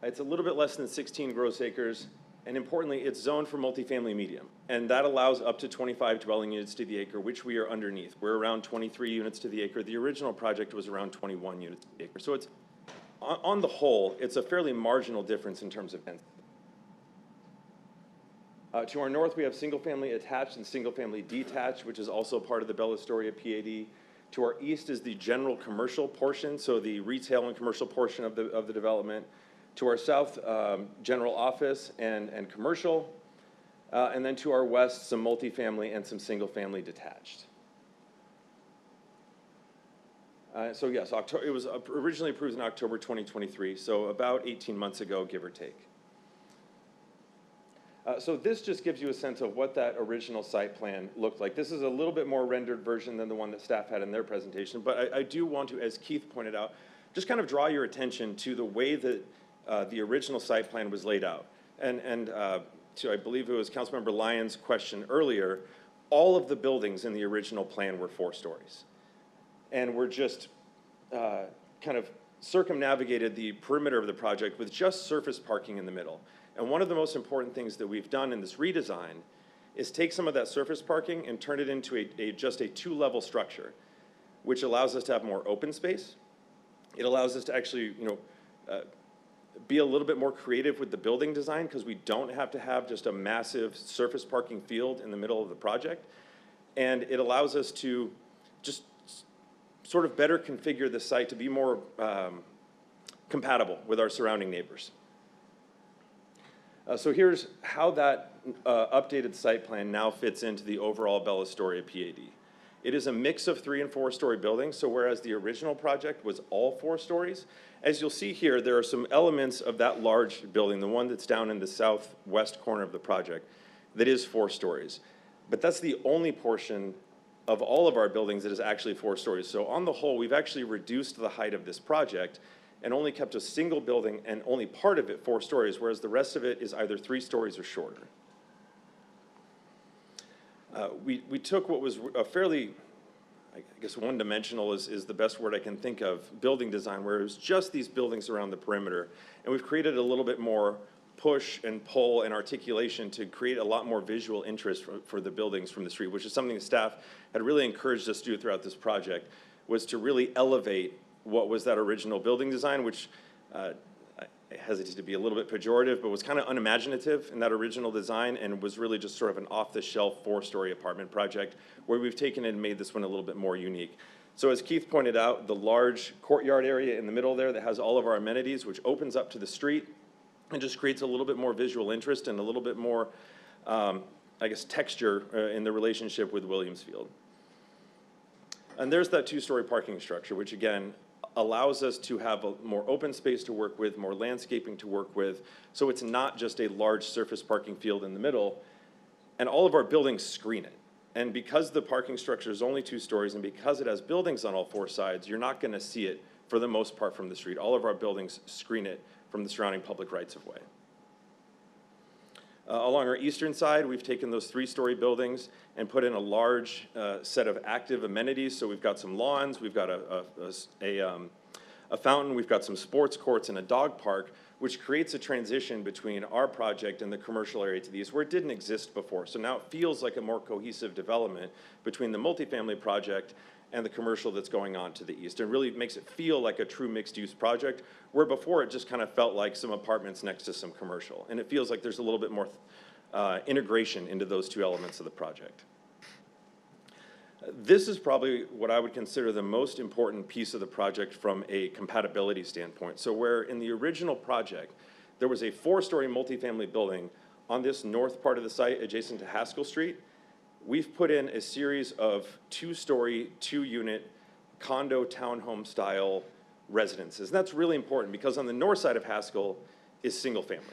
It's a little bit less than 16 gross acres, and importantly, it's zoned for multifamily medium. And that allows up to 25 dwelling units to the acre, which we are underneath. We're around 23 units to the acre. The original project was around 21 units to the acre. So it's, on the whole, it's a fairly marginal difference in terms of density. To our north, we have single-family attached and single-family detached, which is also part of the Bella Storia PAD. To our east is the general commercial portion, so the retail and commercial portion of the development. To our south, general office and commercial. And then to our west, some multifamily and some single-family detached. So yes, it was originally approved in October 2023, so about 18 months ago, give or take. So this just gives you a sense of what that original site plan looked like. This is a little bit more rendered version than the one that staff had in their presentation, but I do want to, as Keith pointed out, just kind of draw your attention to the way that the original site plan was laid out. And to, I believe it was Councilmember Lyons' question earlier, all of the buildings in the original plan were 4 stories. And we're just kind of circumnavigated the perimeter of the project with just surface parking in the middle. And one of the most important things that we've done in this redesign is take some of that surface parking and turn it into just a 2-level structure, which allows us to have more open space. It allows us to actually, be a little bit more creative with the building design because we don't have to have just a massive surface parking field in the middle of the project. And it allows us to just sort of better configure the site to be more compatible with our surrounding neighbors. So here's how that updated site plan now fits into the overall Bella Storia PAD. It is a mix of 3- and 4-story buildings, so whereas the original project was all 4 stories, as you'll see here, there are some elements of that large building, the one that's down in the southwest corner of the project, that is 4 stories. But that's the only portion of all of our buildings that is actually 4 stories. So on the whole, we've actually reduced the height of this project and only kept a single building and only part of it 4 stories, whereas the rest of it is either 3 stories or shorter. We took what was a fairly, I guess one-dimensional is the best word I can think of, building design, where it was just these buildings around the perimeter, and we've created a little bit more push and pull and articulation to create a lot more visual interest for the buildings from the street, which is something the staff had really encouraged us to do throughout this project, was to really elevate what was that original building design, which I hesitate to be a little bit pejorative, but was kind of unimaginative in that original design and was really just sort of an off-the-shelf 4-story apartment project where we've taken it and made this one a little bit more unique. So as Keith pointed out, the large courtyard area in the middle there that has all of our amenities, which opens up to the street, and just creates a little bit more visual interest and a little bit more, I guess, texture in the relationship with Williams Field. And there's that two-story parking structure, which again allows us to have a more open space to work with, more landscaping to work with, so it's not just a large surface parking field in the middle, and all of our buildings screen it. And because the parking structure is only 2 stories, and because it has buildings on all 4 sides, you're not going to see it for the most part from the street. All of our buildings screen it from the surrounding public rights-of-way. Along our eastern side, we've taken those 3-story buildings and put in a large set of active amenities. So we've got some lawns, we've got a fountain, we've got some sports courts and a dog park, which creates a transition between our project and the commercial area to the east, where it didn't exist before. So now it feels like a more cohesive development between the multifamily project and the commercial that's going on to the east. It really makes it feel like a true mixed-use project, where before it just kind of felt like some apartments next to some commercial. And it feels like there's a little bit more integration into those 2 elements of the project. This is probably what I would consider the most important piece of the project from a compatibility standpoint. So where in the original project, there was a 4-story multifamily building on this north part of the site adjacent to Haskell Street, we've put in a series of 2-story, 2-unit condo townhome style residences. And that's really important because on the north side of Haskell is single family.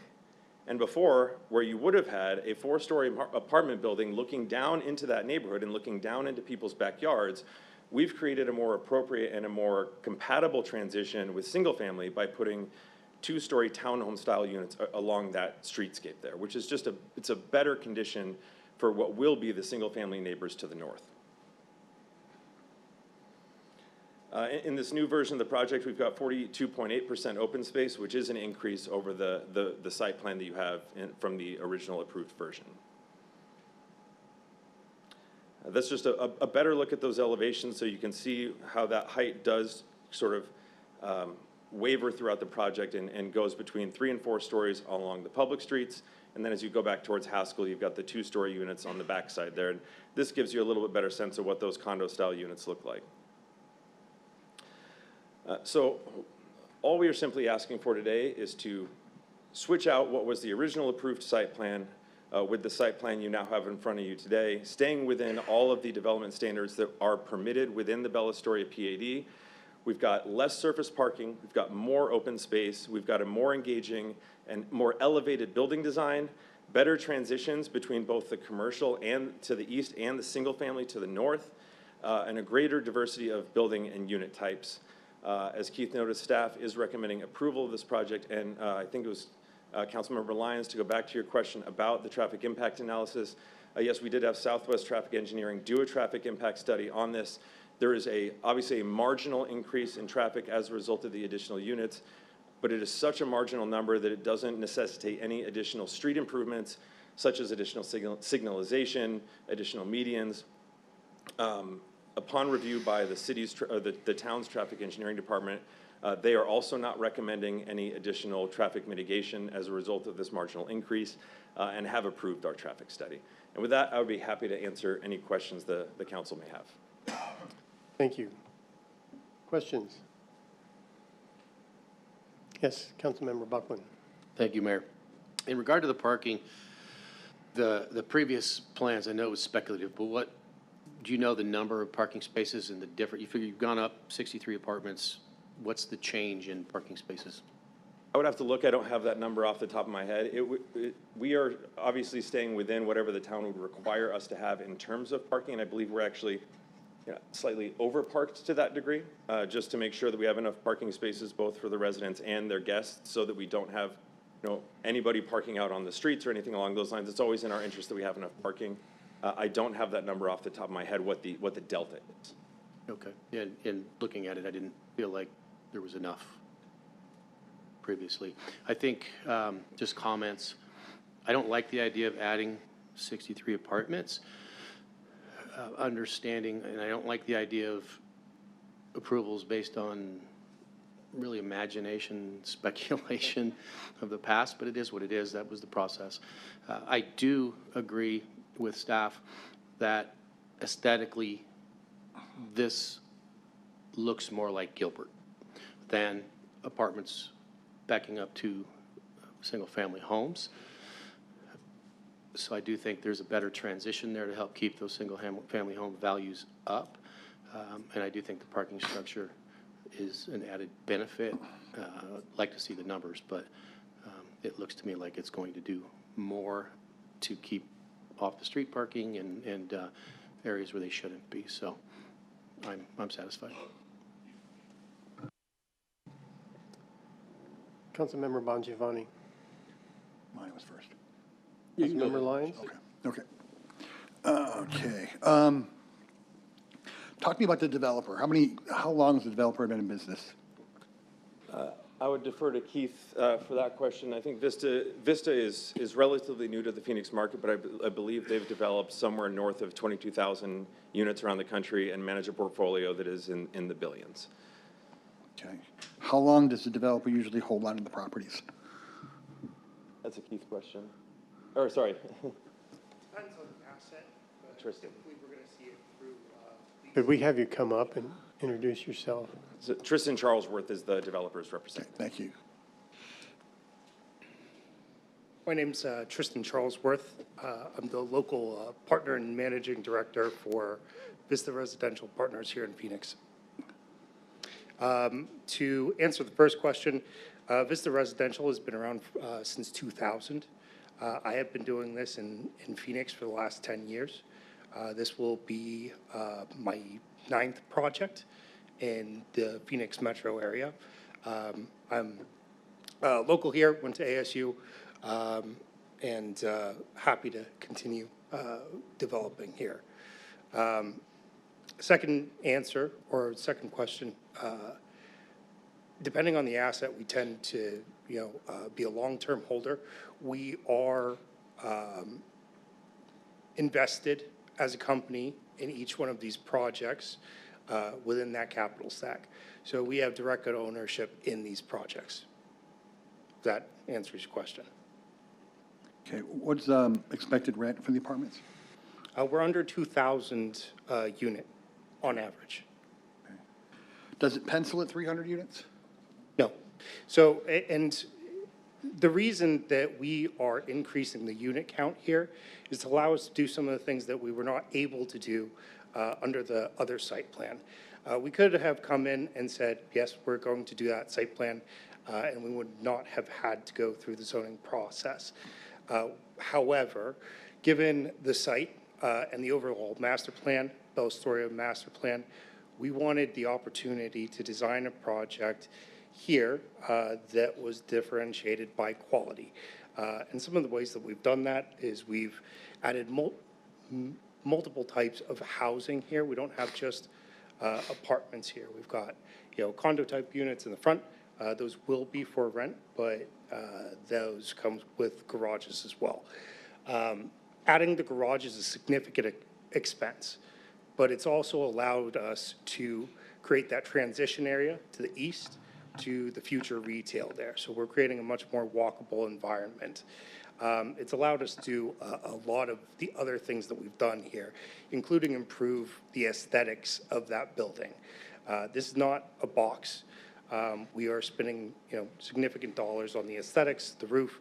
And before, where you would have had a 4-story apartment building looking down into that neighborhood and looking down into people's backyards, we've created a more appropriate and a more compatible transition with single family by putting 2-story townhome style units along that streetscape there, which is just it's a better condition for what will be the single family neighbors to the north. In this new version of the project, we've got 42.8% open space, which is an increase over the site plan that you have from the original approved version. That's just a better look at those elevations so you can see how that height does sort of waver throughout the project and goes between 3 and 4 stories along the public streets. And then as you go back towards Haskell, you've got the 2-story units on the back side there. And this gives you a little bit better sense of what those condo-style units look like. So all we are simply asking for today is to switch out what was the original approved site plan with the site plan you now have in front of you today, staying within all of the development standards that are permitted within the Bella Storia PAD. We've got less surface parking, we've got more open space, we've got a more engaging and more elevated building design, better transitions between both the commercial and to the east and the single family to the north, and a greater diversity of building and unit types. As Keith noted, staff is recommending approval of this project, and I think it was Councilmember Lyons, to go back to your question about the traffic impact analysis. Yes, we did have Southwest Traffic Engineering do a traffic impact study on this. There is obviously a marginal increase in traffic as a result of the additional units, but it is such a marginal number that it doesn't necessitate any additional street improvements, such as additional signalization, additional medians. Upon review by the town's traffic engineering department, they are also not recommending any additional traffic mitigation as a result of this marginal increase, and have approved our traffic study. And with that, I would be happy to answer any questions the council may have. Thank you. Questions? Yes, Councilmember Buckland. Thank you, Mayor. In regard to the parking, the previous plans, I know it was speculative, but what, do you know the number of parking spaces and the different, you figure you've gone up 63 apartments, what's the change in parking spaces? I would have to look. I don't have that number off the top of my head. We are obviously staying within whatever the town would require us to have in terms of parking, and I believe we're actually slightly over-parked to that degree, just to make sure that we have enough parking spaces both for the residents and their guests, so that we don't have anybody parking out on the streets or anything along those lines. It's always in our interest that we have enough parking. I don't have that number off the top of my head, what the delta is. Okay. And looking at it, I didn't feel like there was enough previously. I think just comments. I don't like the idea of adding 63 apartments. Understanding, and I don't like the idea of approvals based on really imagination, speculation of the past, but it is what it is. That was the process. I do agree with staff that aesthetically this looks more like Gilbert than apartments backing up to single-family homes. So I do think there's a better transition there to help keep those single-family home values up. And I do think the parking structure is an added benefit. I'd like to see the numbers, but it looks to me like it's going to do more to keep off the street parking and areas where they shouldn't be. So I'm satisfied. Councilmember Bongiovanni. Mine was first. Councilmember Lyons. Okay. Okay. Talk to me about the developer. How long has the developer been in business? I would defer to Keith for that question. I think Vista is relatively new to the Phoenix market, but I believe they've developed somewhere north of 22,000 units around the country and manage a portfolio that is in the billions. Okay. How long does the developer usually hold on to the properties? That's a Keith question. Or, sorry. Depends on the asset. Tristan. We're going to see it through. Could we have you come up and introduce yourself? So Tristan Charlesworth is the developer's representative. Okay, thank you. My name's Tristan Charlesworth. I'm the local partner and managing director for Vista Residential Partners here in Phoenix. To answer the first question, Vista Residential has been around since 2000. I have been doing this in Phoenix for the last 10 years. This will be my 9th project in the Phoenix metro area. I'm local here, went to ASU, and happy to continue developing here. Second answer, or second question, depending on the asset, we tend to be a long-term holder. We are invested as a company in each one of these projects within that capital stack. So we have direct ownership in these projects. If that answers your question. Okay, what's expected rent for the apartments? We're under 2,000 unit on average. Okay. Does it pencil at 300 units? No. So, and the reason that we are increasing the unit count here is to allow us to do some of the things that we were not able to do under the other site plan. We could have come in and said, yes, we're going to do that site plan, and we would not have had to go through the zoning process. However, given the site and the overall master plan, Bella Storia master plan, we wanted the opportunity to design a project here that was differentiated by quality. And some of the ways that we've done that is we've added multiple types of housing here. We don't have just apartments here. We've got, condo type units in the front. Those will be for rent, but those come with garages as well. Adding the garage is a significant expense, but it's also allowed us to create that transition area to the east to the future retail there. So we're creating a much more walkable environment. It's allowed us to do a lot of the other things that we've done here, including improve the aesthetics of that building. This is not a box. We are spending, significant dollars on the aesthetics, the roof.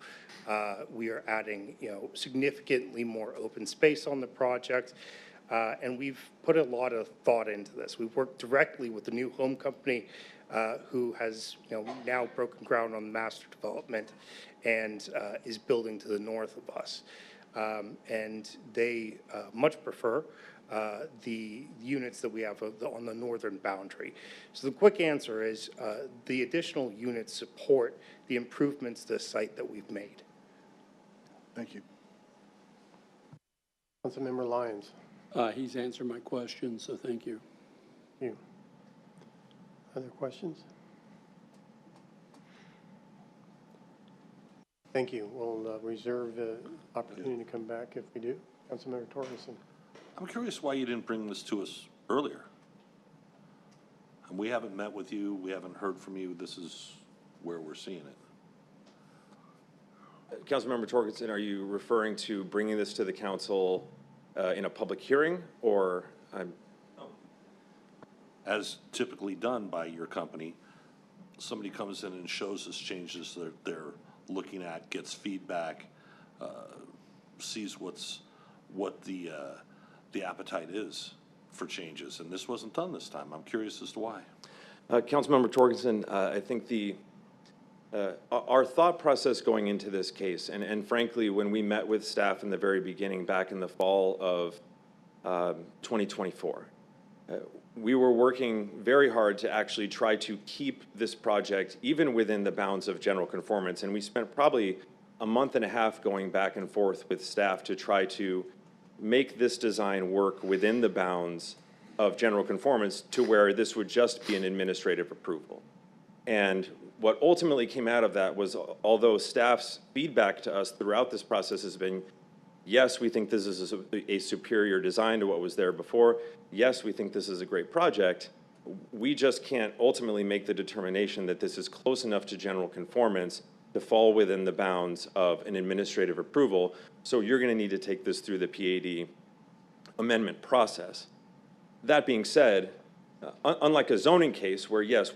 We are adding, significantly more open space on the project. And we've put a lot of thought into this. We've worked directly with the new home company who has, now broken ground on the master development and is building to the north of us. And they much prefer the units that we have on the northern boundary. So the quick answer is the additional units support the improvements to the site that we've made. Thank you. Councilmember Lyons. He's answered my question, so thank you. Thank you. Other questions? Thank you. We'll reserve the opportunity to come back if we do. Councilmember Torgerson. I'm curious why you didn't bring this to us earlier. And we haven't met with you. We haven't heard from you. This is where we're seeing it. Councilmember Torgerson, are you referring to bringing this to the council in a public hearing, or? As typically done by your company, somebody comes in and shows us changes their looking at, gets feedback, sees what the appetite is for changes, and this wasn't done this time. I'm curious as to why. Councilmember Torgerson, I think our thought process going into this case, and frankly, when we met with staff in the very beginning, back in the fall of 2024, we were working very hard to actually try to keep this project even within the bounds of general conformance, and we spent probably a month and a half going back and forth with staff to try to make this design work within the bounds of general conformance to where this would just be an administrative approval. And what ultimately came out of that was, although staff's feedback to us throughout this process has been, yes, we think this is a superior design to what was there before. Yes, we think this is a great project. We just can't ultimately make the determination that this is close enough to general conformance to fall within the bounds of an administrative approval. So you're going to need to take this through the PAD amendment process. That being said, unlike a zoning case where, yes,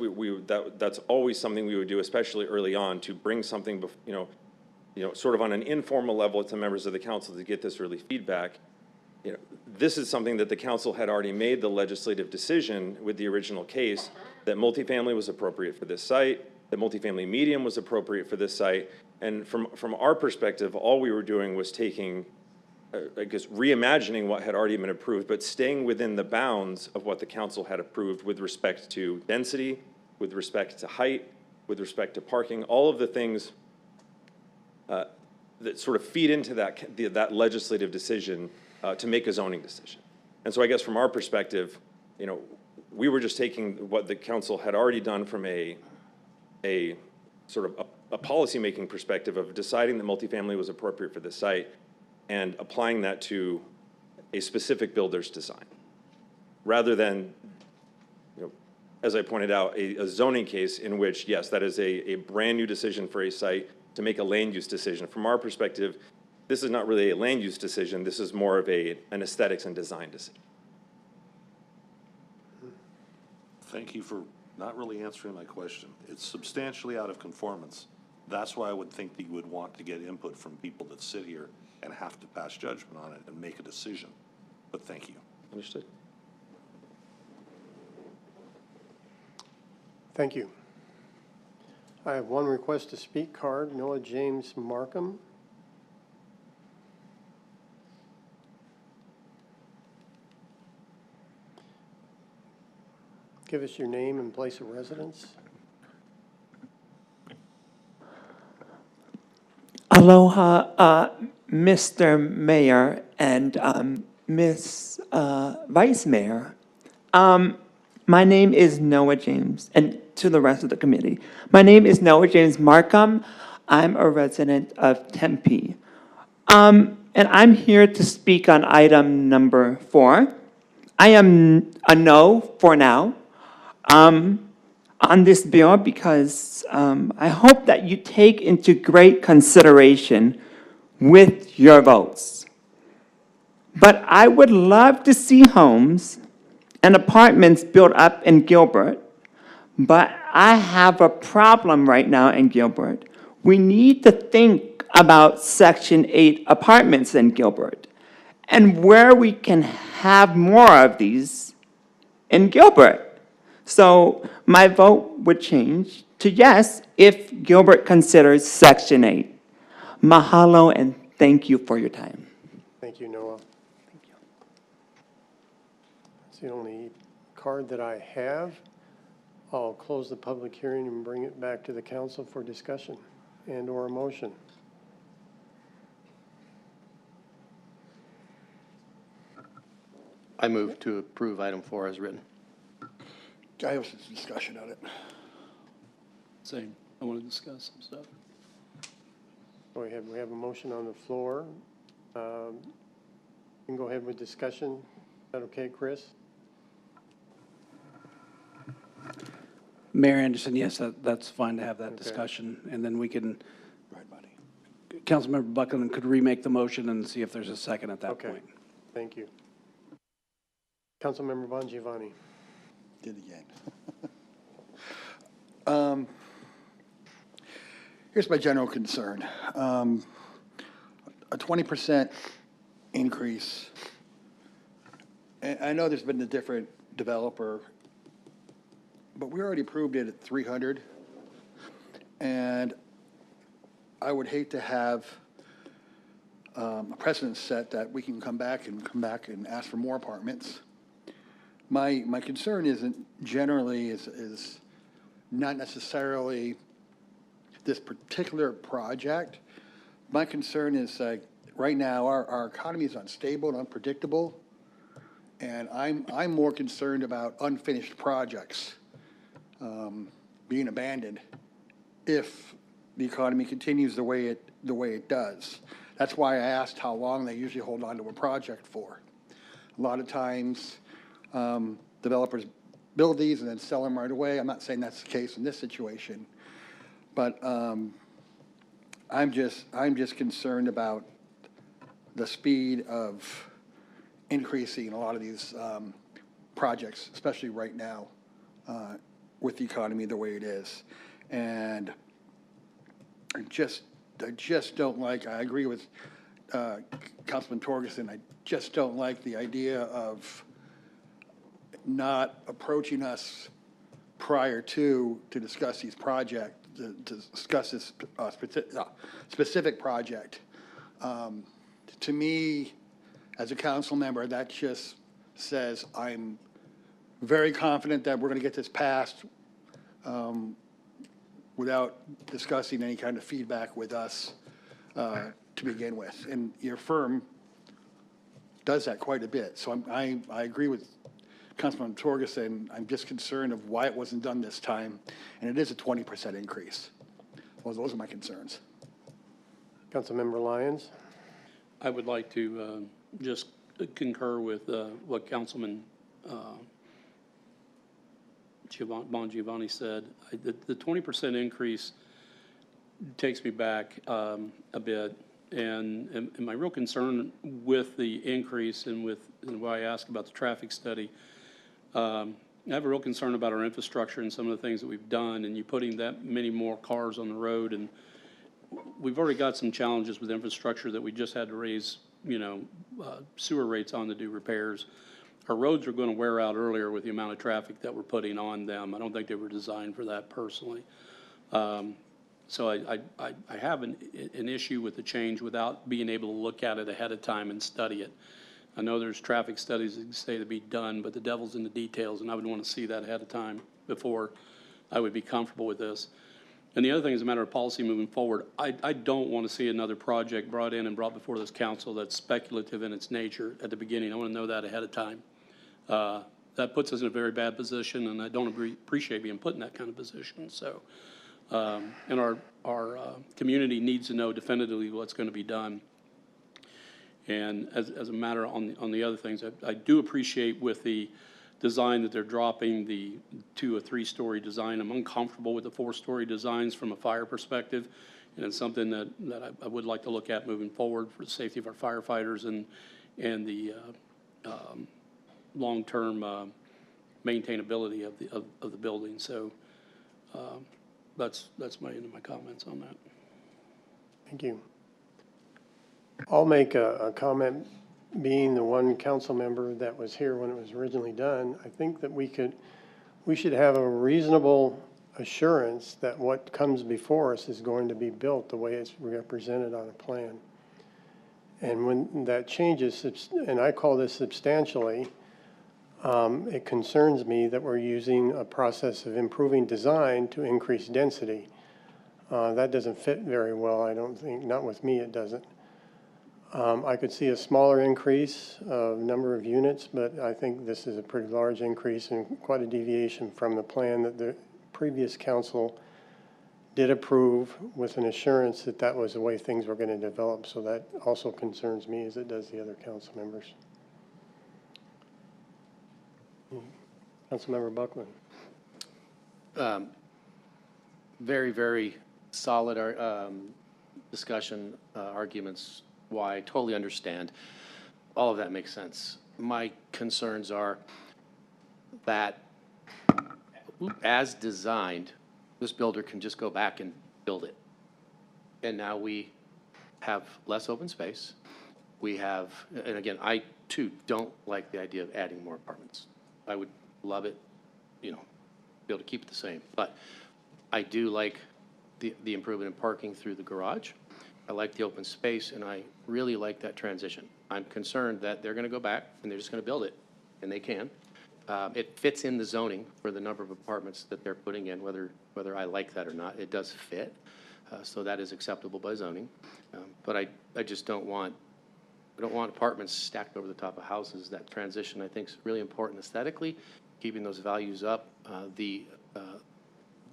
that's always something we would do, especially early on, to bring something, sort of on an informal level to members of the council to get this early feedback. This is something that the council had already made the legislative decision with the original case that multifamily was appropriate for this site, that multifamily medium was appropriate for this site, and from our perspective, all we were doing was taking, I guess, reimagining what had already been approved, but staying within the bounds of what the council had approved with respect to density, with respect to height, with respect to parking, all of the things that sort of feed into that legislative decision to make a zoning decision. And so I guess from our perspective, we were just taking what the council had already done from a sort of a policy-making perspective of deciding that multifamily was appropriate for this site and applying that to a specific builder's design, rather than, as I pointed out, a zoning case in which, yes, that is a brand new decision for a site to make a land use decision. From our perspective, this is not really a land use decision. This is more of an aesthetics and design decision. Thank you for not really answering my question. It's substantially out of conformance. That's why I would think that you would want to get input from people that sit here and have to pass judgment on it and make a decision. But thank you. Understood. Thank you. I have one request to speak card, Noah James Markham. Give us your name and place of residence. Aloha, Mr. Mayor and Miss Vice Mayor. My name is Noah James, and to the rest of the committee. My name is Noah James Markham. I'm a resident of Tempe. And I'm here to speak on item number 4. I am a no for now on this bill because I hope that you take into great consideration with your votes. But I would love to see homes and apartments built up in Gilbert, but I have a problem right now in Gilbert. We need to think about Section 8 apartments in Gilbert and where we can have more of these in Gilbert. So my vote would change to yes if Gilbert considers Section 8. Mahalo and thank you for your time. Thank you, Noah. Thank you. It's the only card that I have. I'll close the public hearing and bring it back to the council for discussion and or a motion. I move to approve item 4 as written. I have some discussion on it. Same. I want to discuss some stuff. We have a motion on the floor. You can go ahead with discussion. Is that okay, Chris? Mayor Anderson, yes, that's fine to have that Okay. discussion, and then we can, Councilmember Buckland could remake the motion and see if there's a second at that point. Thank you. Councilmember Bongiovanni. Did again. Here's my general concern. A 20% increase. And I know there's been a different developer, but we already approved it at 300. And I would hate to have a precedent set that we can come back and ask for more apartments. My concern isn't generally is not necessarily this particular project. My concern is right now our economy is unstable and unpredictable, and I'm more concerned about unfinished projects being abandoned if the economy continues the way it does. That's why I asked how long they usually hold on to a project for. A lot of times, developers build these and then sell them right away. I'm not saying that's the case in this situation, but I'm just concerned about the speed of increasing a lot of these projects, especially right now with the economy the way it is. And I just don't like, I agree with Councilman Torgerson, I just don't like the idea of not approaching us prior to discuss these projects, to discuss this specific project. To me, as a council member, that just says I'm very confident that we're going to get this passed without discussing any kind of feedback with us to begin with. And your firm does that quite a bit. So I agree with Councilman Torgerson. I'm just concerned of why it wasn't done this time. And it is a 20% increase. Well, those are my concerns. Councilmember Lyons. I would like to just concur with what Councilman Bongiovanni said. The 20% increase takes me back a bit, and my real concern with the increase and why I asked about the traffic study, I have a real concern about our infrastructure and some of the things that we've done, and you putting that many more cars on the road, and we've already got some challenges with infrastructure that we just had to raise, sewer rates on to do repairs. Our roads are going to wear out earlier with the amount of traffic that we're putting on them. I don't think they were designed for that personally. So I have an issue with the change without being able to look at it ahead of time and study it. I know there's traffic studies that say to be done, but the devil's in the details, and I would want to see that ahead of time before I would be comfortable with this. And the other thing is a matter of policy moving forward. I don't want to see another project brought in and brought before this council that's speculative in its nature at the beginning. I want to know that ahead of time. That puts us in a very bad position, and I don't appreciate being put in that kind of position. So, and our community needs to know definitively what's going to be done. And as a matter on the other things, I do appreciate with the design that they're dropping the 2 or 3 story design. I'm uncomfortable with the 4-story designs from a fire perspective, and it's something that I would like to look at moving forward for the safety of our firefighters and the long-term maintainability of the building. So that's my end of my comments on that. Thank you. I'll make a comment. Being the one council member that was here when it was originally done, I think that we should have a reasonable assurance that what comes before us is going to be built the way it's represented on a plan. And when that changes, and I call this substantially, it concerns me that we're using a process of improving design to increase density. That doesn't fit very well, I don't think. Not with me, it doesn't. I could see a smaller increase of number of units, but I think this is a pretty large increase and quite a deviation from the plan that the previous council did approve with an assurance that that was the way things were going to develop. So that also concerns me as it does the other council members. Councilmember Buckland. Very, very solid discussion, arguments. Why I totally understand. All of that makes sense. My concerns are that as designed, this builder can just go back and build it. And now we have less open space. We have, and again, I too don't like the idea of adding more apartments. I would love it, you know, be able to keep it the same. But I do like the improvement in parking through the garage. I like the open space, and I really like that transition. I'm concerned that they're going to go back and they're just going to build it, and they can. It fits in the zoning for the number of apartments that they're putting in, whether I like that or not. It does fit, so that is acceptable by zoning. But I just don't want apartments stacked over the top of houses. That transition, I think, is really important aesthetically, keeping those values up.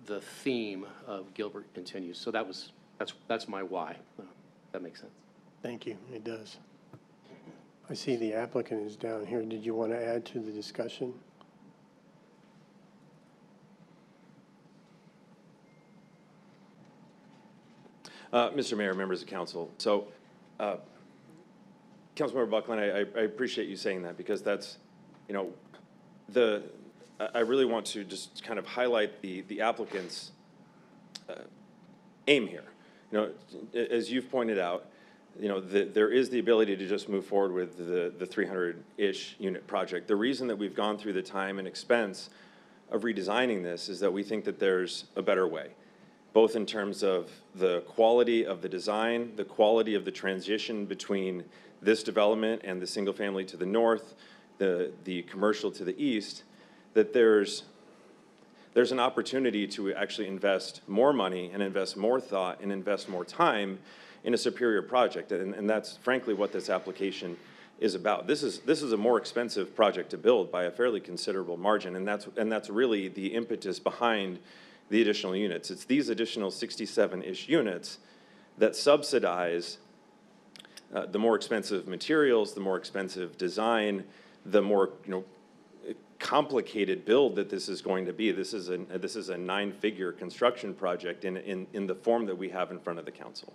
The theme of Gilbert continues. So that's my why. That makes sense. Thank you. It does. I see the applicant is down here. Did you want to add to the discussion? Mr. Mayor, members of council. So, Councilmember Buckland, I appreciate you saying that, because that's, you know, I really want to just kind of highlight the applicant's aim here. You know, as you've pointed out, you know, there is the ability to just move forward with the 300-ish unit project. The reason that we've gone through the time and expense of redesigning this is that we think that there's a better way, both in terms of the quality of the design, the quality of the transition between this development and the single family to the north, the commercial to the east, that there's an opportunity to actually invest more money and invest more thought and invest more time in a superior project. And that's frankly what this application is about. This is a more expensive project to build by a fairly considerable margin, and that's really the impetus behind the additional units. It's these additional 67-ish units that subsidize the more expensive materials, the more expensive design, the more, you know, complicated build that this is going to be. This is a 9-figure construction project in the form that we have in front of the council.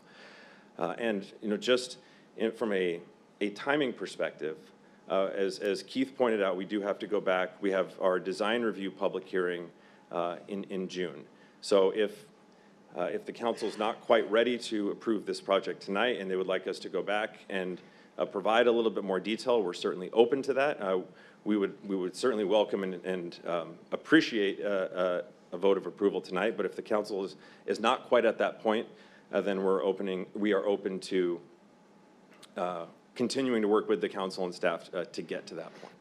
And, you know, just from a timing perspective, as Keith pointed out, we do have to go back. We have our design review public hearing in June. So if the council's not quite ready to approve this project tonight and they would like us to go back and provide a little bit more detail, we're certainly open to that. We would certainly welcome and appreciate a vote of approval tonight. But if the council is not quite at that point, then we are open to continuing to work with the council and staff to get to that point.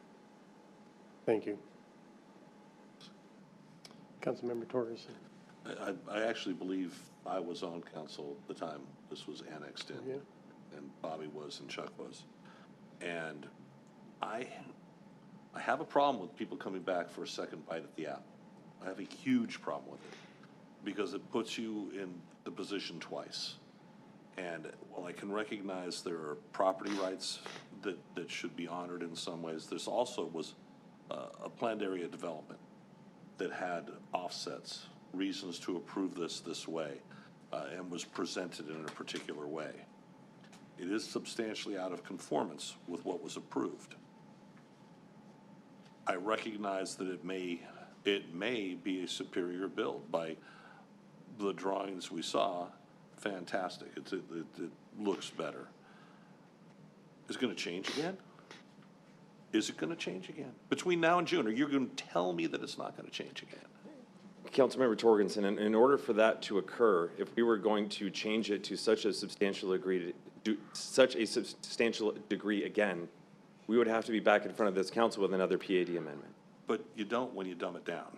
Thank you. Councilmember Torgerson. I actually believe I was on council at the time this was annexed in, and Bobby was and Chuck was. And I have a problem with people coming back for a second bite at the apple. I have a huge problem with it, because it puts you in the position twice. And while I can recognize there are property rights that should be honored in some ways, there's also was a planned area development that had offsets, reasons to approve this way, and was presented in a particular way. It is substantially out of conformance with what was approved. I recognize that it may be a superior build by the drawings we saw. Fantastic. It looks better. Is it going to change again? Is it going to change again? Between now and June, are you going to tell me that it's not going to change again? Councilmember Torgerson, in order for that to occur, if we were going to change it to such a substantial degree again, we would have to be back in front of this council with another PAD amendment. But you don't when you dumb it down.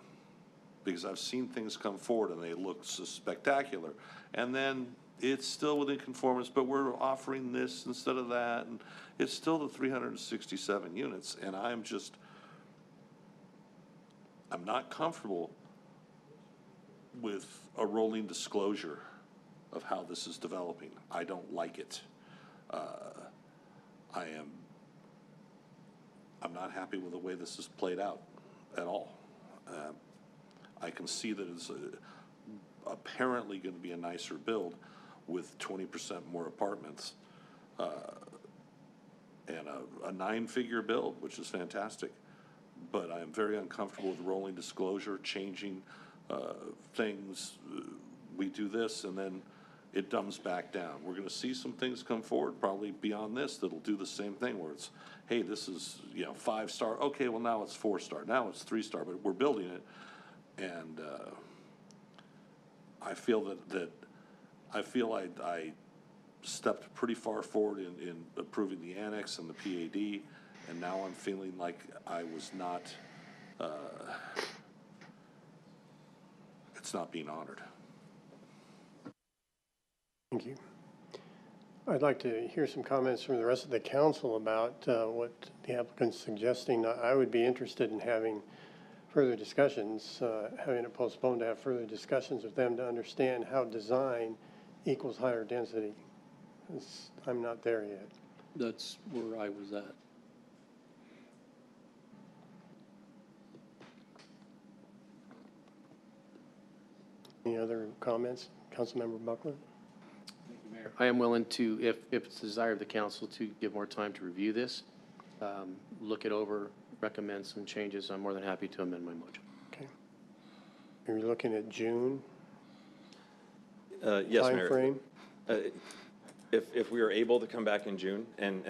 Because I've seen things come forward and they look so spectacular. And then it's still within conformance, but we're offering this instead of that. And it's still the 367 units. And I'm not comfortable with a rolling disclosure of how this is developing. I don't like it. I'm not happy with the way this is played out at all. I can see that it's apparently going to be a nicer build with 20% more apartments and a 9-figure build, which is fantastic. But I'm very uncomfortable with rolling disclosure, changing things. We do this, and then it dumbs back down. We're gonna see some things come forward, probably beyond this, that'll do the same thing, where it's, hey, this is, 5-star, okay, well, now it's 4-star, now it's 3-star, but we're building it. And I feel I stepped pretty far forward in approving the annex and the PAD, and now I'm feeling like I was not, it's not being honored. Thank you. I'd like to hear some comments from the rest of the council about what the applicant's suggesting. I would be interested in having further discussions, having it postponed to have further discussions with them to understand how design equals higher density. I'm not there yet. That's where I was at. Any other comments? Councilmember Buckland? I am willing to, if it's the desire of the council, to give more time to review this, look it over, recommend some changes. I'm more than happy to amend my motion. Okay. Are you looking at June? Yes, time Mayor. frame? If we are able to come back in June and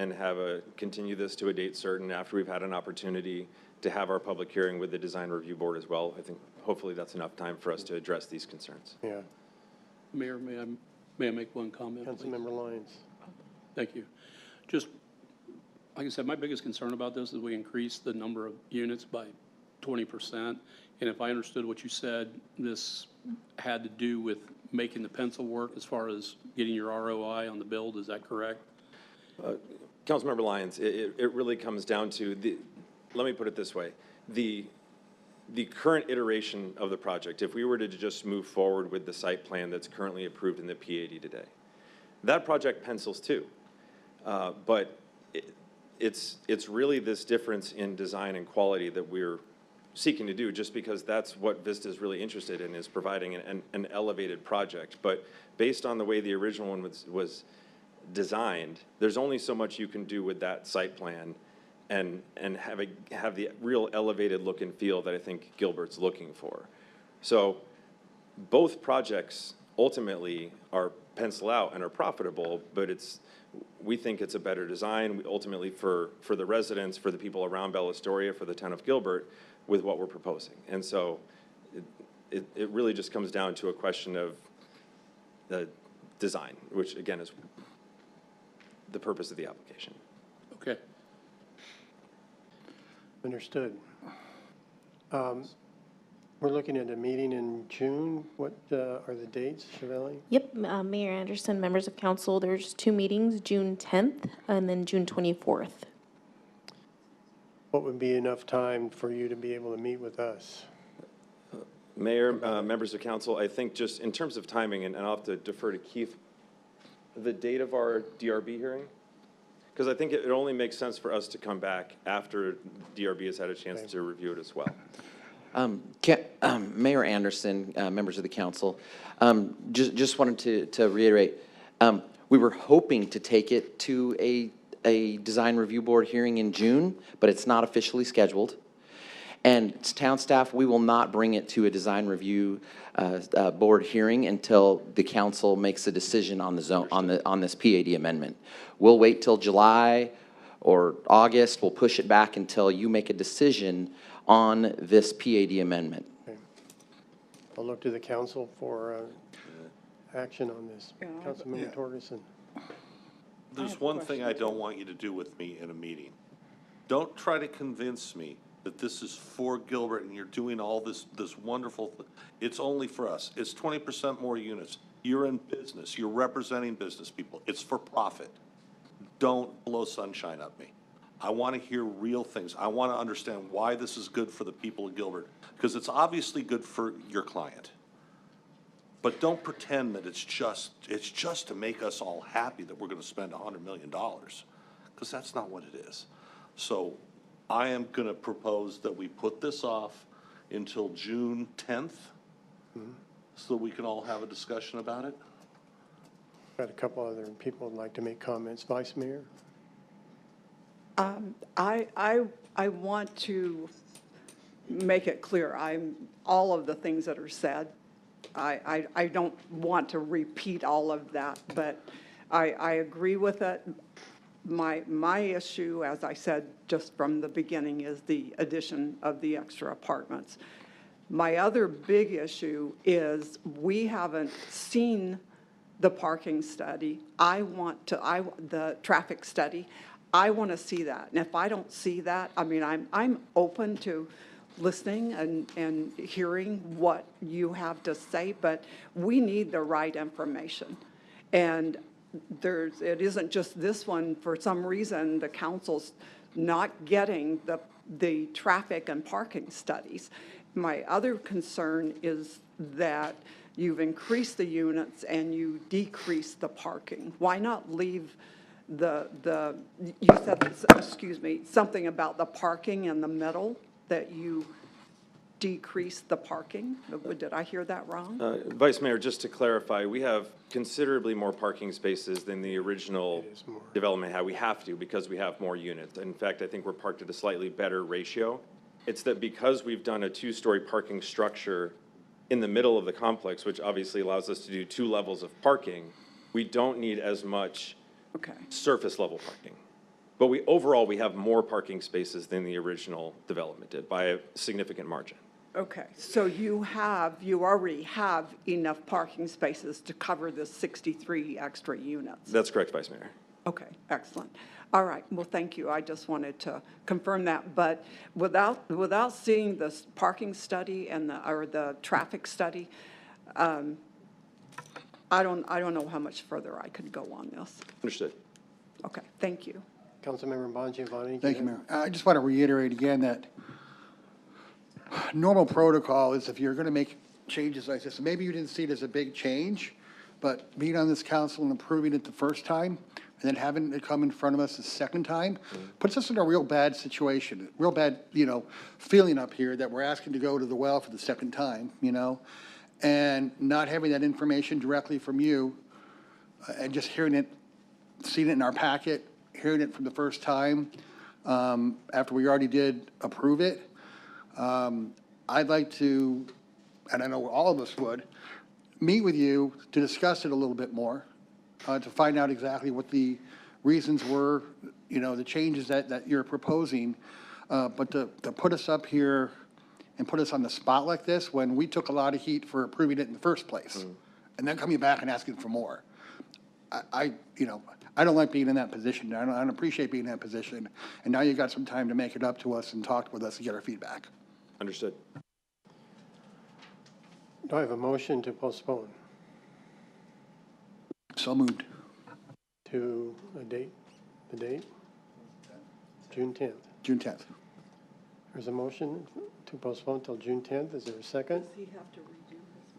continue this to a date certain after we've had an opportunity to have our public hearing with the Design Review Board as well, I think hopefully that's enough time for us to address these concerns. Yeah. Mayor, may I make one comment? Councilmember Lyons. Thank you. Just, like I said, my biggest concern about this is we increase the number of units by 20%. And if I understood what you said, this had to do with making the pencil work as far as getting your ROI on the build. Is that correct? Councilmember Lyons, it really comes down to let me put it this way. The current iteration of the project, if we were to just move forward with the site plan that's currently approved in the PAD today, that project pencils too. But it's really this difference in design and quality that we're seeking to do, just because that's what Vista is really interested in, is providing an elevated project. But based on the way the original one was designed, there's only so much you can do with that site plan and have the real elevated look and feel that I think Gilbert's looking for. So both projects ultimately are pencil out and are profitable, but we think it's a better design ultimately for the residents, for the people around Bella Storia, for the town of Gilbert, with what we're proposing. And so it really just comes down to a question of the design, which again is the purpose of the application. Okay. Understood. We're looking at a meeting in June. What are the dates, Chevelle? Yep, Mayor Anderson, members of council, there's 2 meetings, June 10th and then June 24th. What would be enough time for you to be able to meet with us? Mayor, members of council, I think just in terms of timing, and I'll have to defer to Keith, the date of our DRB hearing? Because I think it only makes sense for us to come back after DRB has had a chance to review it as well. Mayor Anderson, members of the council, just wanted to reiterate, we were hoping to take it to a design review board hearing in June, but it's not officially scheduled. And town staff, we will not bring it to a design review board hearing until the council makes a decision on on this PAD amendment. We'll wait till July or August. We'll push it back until you make a decision on this PAD amendment. Okay. I'll look to the council for action on this. Councilmember Torgerson. There's one thing I don't want you to do with me in a meeting. Don't try to convince me that this is for Gilbert and you're doing all this wonderful, it's only for us. It's 20% more units. You're in business. You're representing business people. It's for profit. Don't blow sunshine at me. I want to hear real things. I want to understand why this is good for the people of Gilbert, because it's obviously good for your client. But don't pretend that it's just to make us all happy that we're going to spend $100 million, because that's not what it is. So I am going to propose that we put this off until June 10th, so we can all have a discussion about it. Got a couple other people would like to make comments. Vice Mayor? I want to make it clear, all of the things that are said, I don't want to repeat all of that, but I agree with it. My issue, as I said just from the beginning, is the addition of the extra apartments. My other big issue is we haven't seen the parking study. The traffic study. I want to see that. And if I don't see that, I mean, I'm open to listening and hearing what you have to say, but we need the right information. And it isn't just this one. For some reason, the council's not getting the traffic and parking studies. My other concern is that you've increased the units and you decreased the parking. Why not leave you said, excuse me, something about the parking in the middle, that you decreased the parking? Did I hear that wrong? Vice Mayor, just to clarify, we have considerably more parking spaces than the original development had. We have to, because we have more units. In fact, I think we're parked at a slightly better ratio. It's that because we've done a two-story parking structure in the middle of the complex, which obviously allows us to do 2 levels of parking, we don't need as much surface level parking. But overall, we have more parking spaces than the original development did by a significant margin. Okay, so you already have enough parking spaces to cover the 63 extra units? That's correct, Vice Mayor. Okay, excellent. All right, well, thank you. I just wanted to confirm that. But without seeing the parking study or the traffic study, I don't know how much further I could go on this. Understood. Okay, thank you. Councilmember Bongiovanni. Thank you, Mayor. I just want to reiterate again that normal protocol is if you're going to make changes like this, maybe you didn't see it as a big change, but being on this council and approving it the first time and then having it come in front of us the second time puts us in a real bad situation, real bad, feeling up here that we're asking to go to the well for the second time, and not having that information directly from you and just hearing it, seeing it in our packet, hearing it for the first time after we already did approve it. I'd like to, and I know all of us would, meet with you to discuss it a little bit more, to find out exactly what the reasons were, the changes that you're proposing, but to put us up here and put us on the spot like this when we took a lot of heat for approving it in the first place, and then coming back and asking for more. I don't like being in that position. I don't appreciate being in that position. And now you've got some time to make it up to us and talk with us and get our feedback. Understood. Do I have a motion to postpone? So moved. To a date? The date? June 10th. June 10th. There's a motion to postpone till June 10th. Is there a second? Does he have to redo his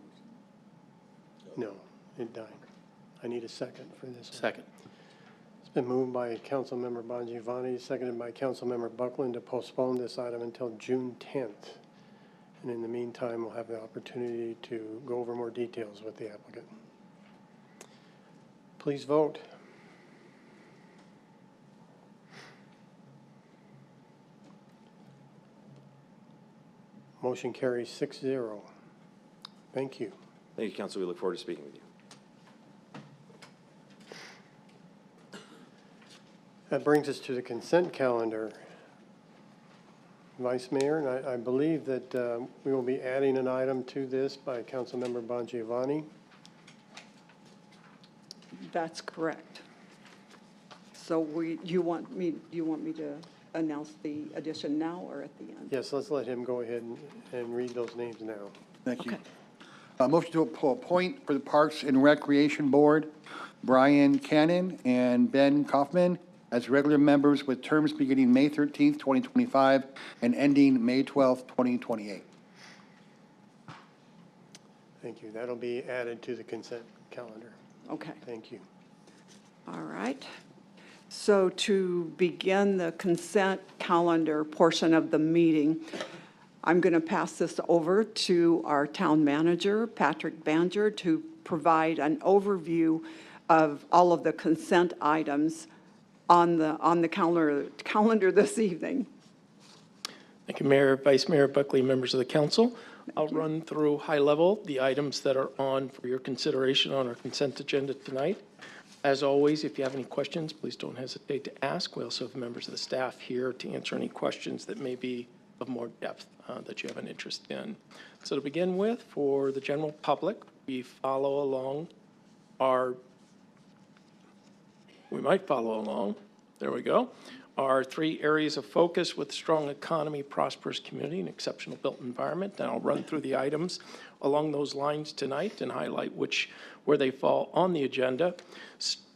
motion? No, it died. I need a second for this one. Second. It's been moved by Councilmember Bongiovanni, seconded by Councilmember Buckland to postpone this item until June 10th. And in the meantime, we'll have the opportunity to go over more details with the applicant. Please vote. Motion carries 6-0. Thank you. Thank you, Council. We look forward to speaking with you. That brings us to the consent calendar. Vice Mayor, and I believe that we will be adding an item to this by Councilmember Bongiovanni. That's correct. So you want me to announce the addition now or at the end? Yes, let's let him go ahead and read those names now. Thank you. Motion to appoint for the Parks and Recreation Board, Brian Cannon and Ben Kaufman as regular members with terms beginning May 13th, 2025 and ending May 12th, 2028. Thank you. That'll be added to the consent calendar. Okay. Thank you. All right. So to begin the consent calendar portion of the meeting, I'm going to pass this over to our town manager, Patrick Banger, to provide an overview of all of the consent items on the calendar this evening. Thank you, Mayor, Vice Mayor Buckley, members of the council. I'll run through high level the items that are on for your consideration on our consent agenda tonight. As always, if you have any questions, please don't hesitate to ask. We also have members of the staff here to answer any questions that may be of more depth that you have an interest in. So to begin with, for the general public, we might follow along, there we go, our 3 areas of focus with strong economy, prosperous community, and exceptional built environment. And I'll run through the items along those lines tonight and highlight where they fall on the agenda.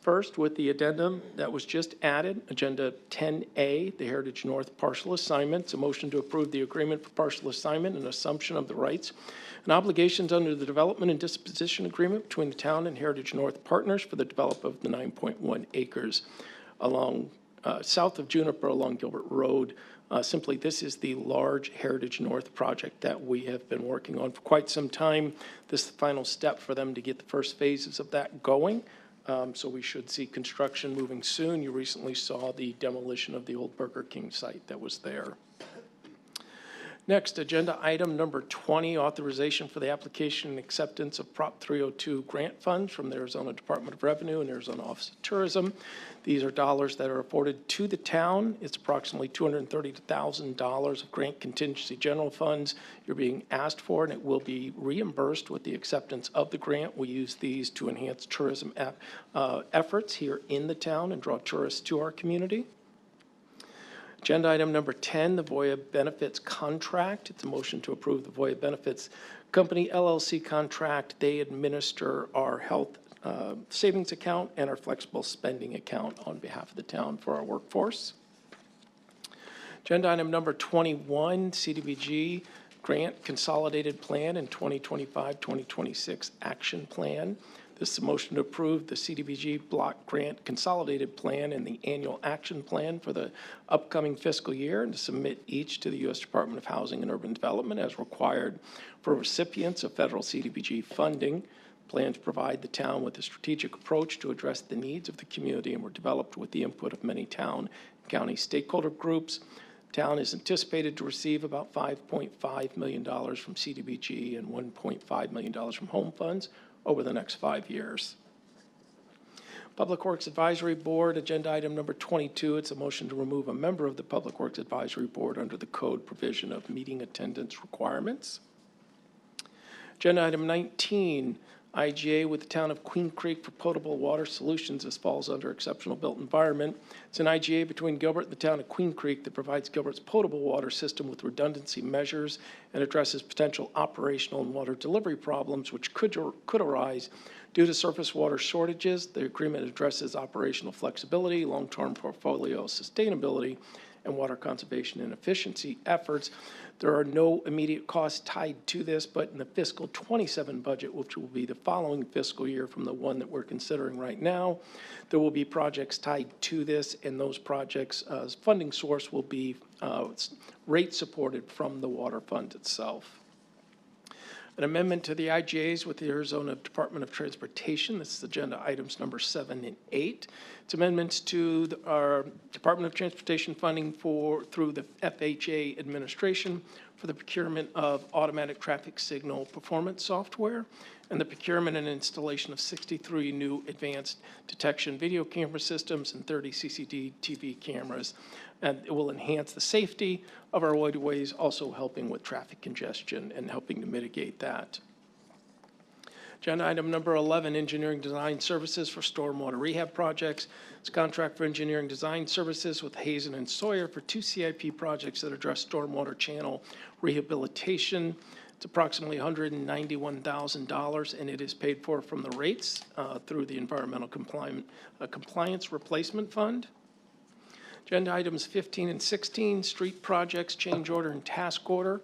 First, with the addendum that was just added, Agenda 10A, the Heritage North partial assignment. It's a motion to approve the agreement for partial assignment and assumption of the rights and obligations under the development and disposition agreement between the town and Heritage North partners for the development of the 9.1 acres along south of Juniper along Gilbert Road. Simply, this is the large Heritage North project that we have been working on for quite some time. This is the final step for them to get the first phases of that going. So we should see construction moving soon. You recently saw the demolition of the old Burger King site that was there. Next, agenda item number 20, authorization for the application and acceptance of Prop 302 grant funds from the Arizona Department of Revenue and Arizona Office of Tourism. These are dollars that are afforded to the town. It's approximately $230,000 of grant contingency general funds you're being asked for, and it will be reimbursed with the acceptance of the grant. We use these to enhance tourism efforts here in the town and draw tourists to our community. Agenda item number 10, the Voya Benefits Contract. It's a motion to approve the Voya Benefits Company LLC contract. They administer our health savings account and our flexible spending account on behalf of the town for our workforce. Agenda item number 21, CDBG Grant Consolidated Plan and 2025-2026 Action Plan. This is a motion to approve the CDBG Block Grant Consolidated Plan and the Annual Action Plan for the upcoming fiscal year, and to submit each to the U.S. Department of Housing and Urban Development as required for recipients of federal CDBG funding. Plans provide the town with a strategic approach to address the needs of the community and were developed with the input of many town and county stakeholder groups. Town is anticipated to receive about $5.5 million from CDBG and $1.5 million from home funds over the next 5 years. Public Works Advisory Board, agenda item number 22. It's a motion to remove a member of the Public Works Advisory Board under the code provision of meeting attendance requirements. Agenda item 19, IGA with the town of Queen Creek for potable water solutions. This falls under exceptional built environment. It's an IGA between Gilbert and the town of Queen Creek that provides Gilbert's potable water system with redundancy measures and addresses potential operational and water delivery problems which could arise due to surface water shortages. The agreement addresses operational flexibility, long-term portfolio sustainability, and water conservation and efficiency efforts. There are no immediate costs tied to this, but in the fiscal 27 budget, which will be the following fiscal year from the one that we're considering right now, there will be projects tied to this, and those projects' funding source will be rate supported from the water fund itself. An amendment to the IGAs with the Arizona Department of Transportation. This is agenda items number 7 and 8. It's amendments to our Department of Transportation funding through the FHA administration for the procurement of automatic traffic signal performance software and the procurement and installation of 63 new advanced detection video camera systems and 30 CCTV cameras. And it will enhance the safety of our roadways, also helping with traffic congestion and helping to mitigate that. Agenda item number 11, engineering design services for stormwater rehab projects. It's a contract for engineering design services with Hazen and Sawyer for 2 CIP projects that address stormwater channel rehabilitation. It's approximately $191,000, and it is paid for from the rates through the Environmental Compliance Replacement Fund. Agenda items 15 and 16, street projects, change order and task order.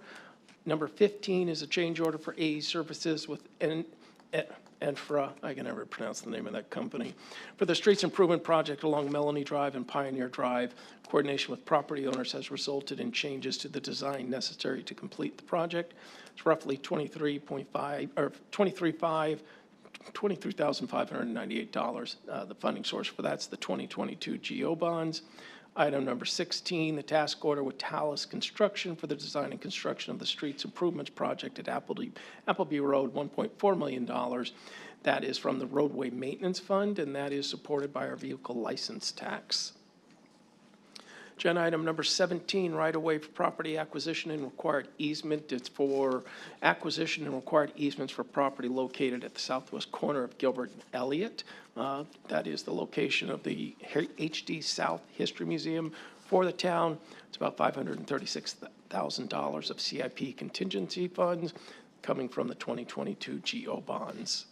Number 15 is a change order for AE Services with Enfra, I can never pronounce the name of that company, for the streets improvement project along Melanie Drive and Pioneer Drive. Coordination with property owners has resulted in changes to the design necessary to complete the project. It's roughly $23,598. The funding source for that's the 2022 GO bonds. Item number 16, the task order with Talus Construction for the design and construction of the streets improvements project at Appleby Road, $1.4 million. That is from the roadway maintenance fund, and that is supported by our vehicle license tax. Agenda item number 17, right-of-way for property acquisition and required easement. It's for acquisition and required easements for property located at the southwest corner of Gilbert and Elliott. That is the location of the HD South History Museum for the town. It's about $536,000 of CIP contingency funds coming from the 2022 GO bonds.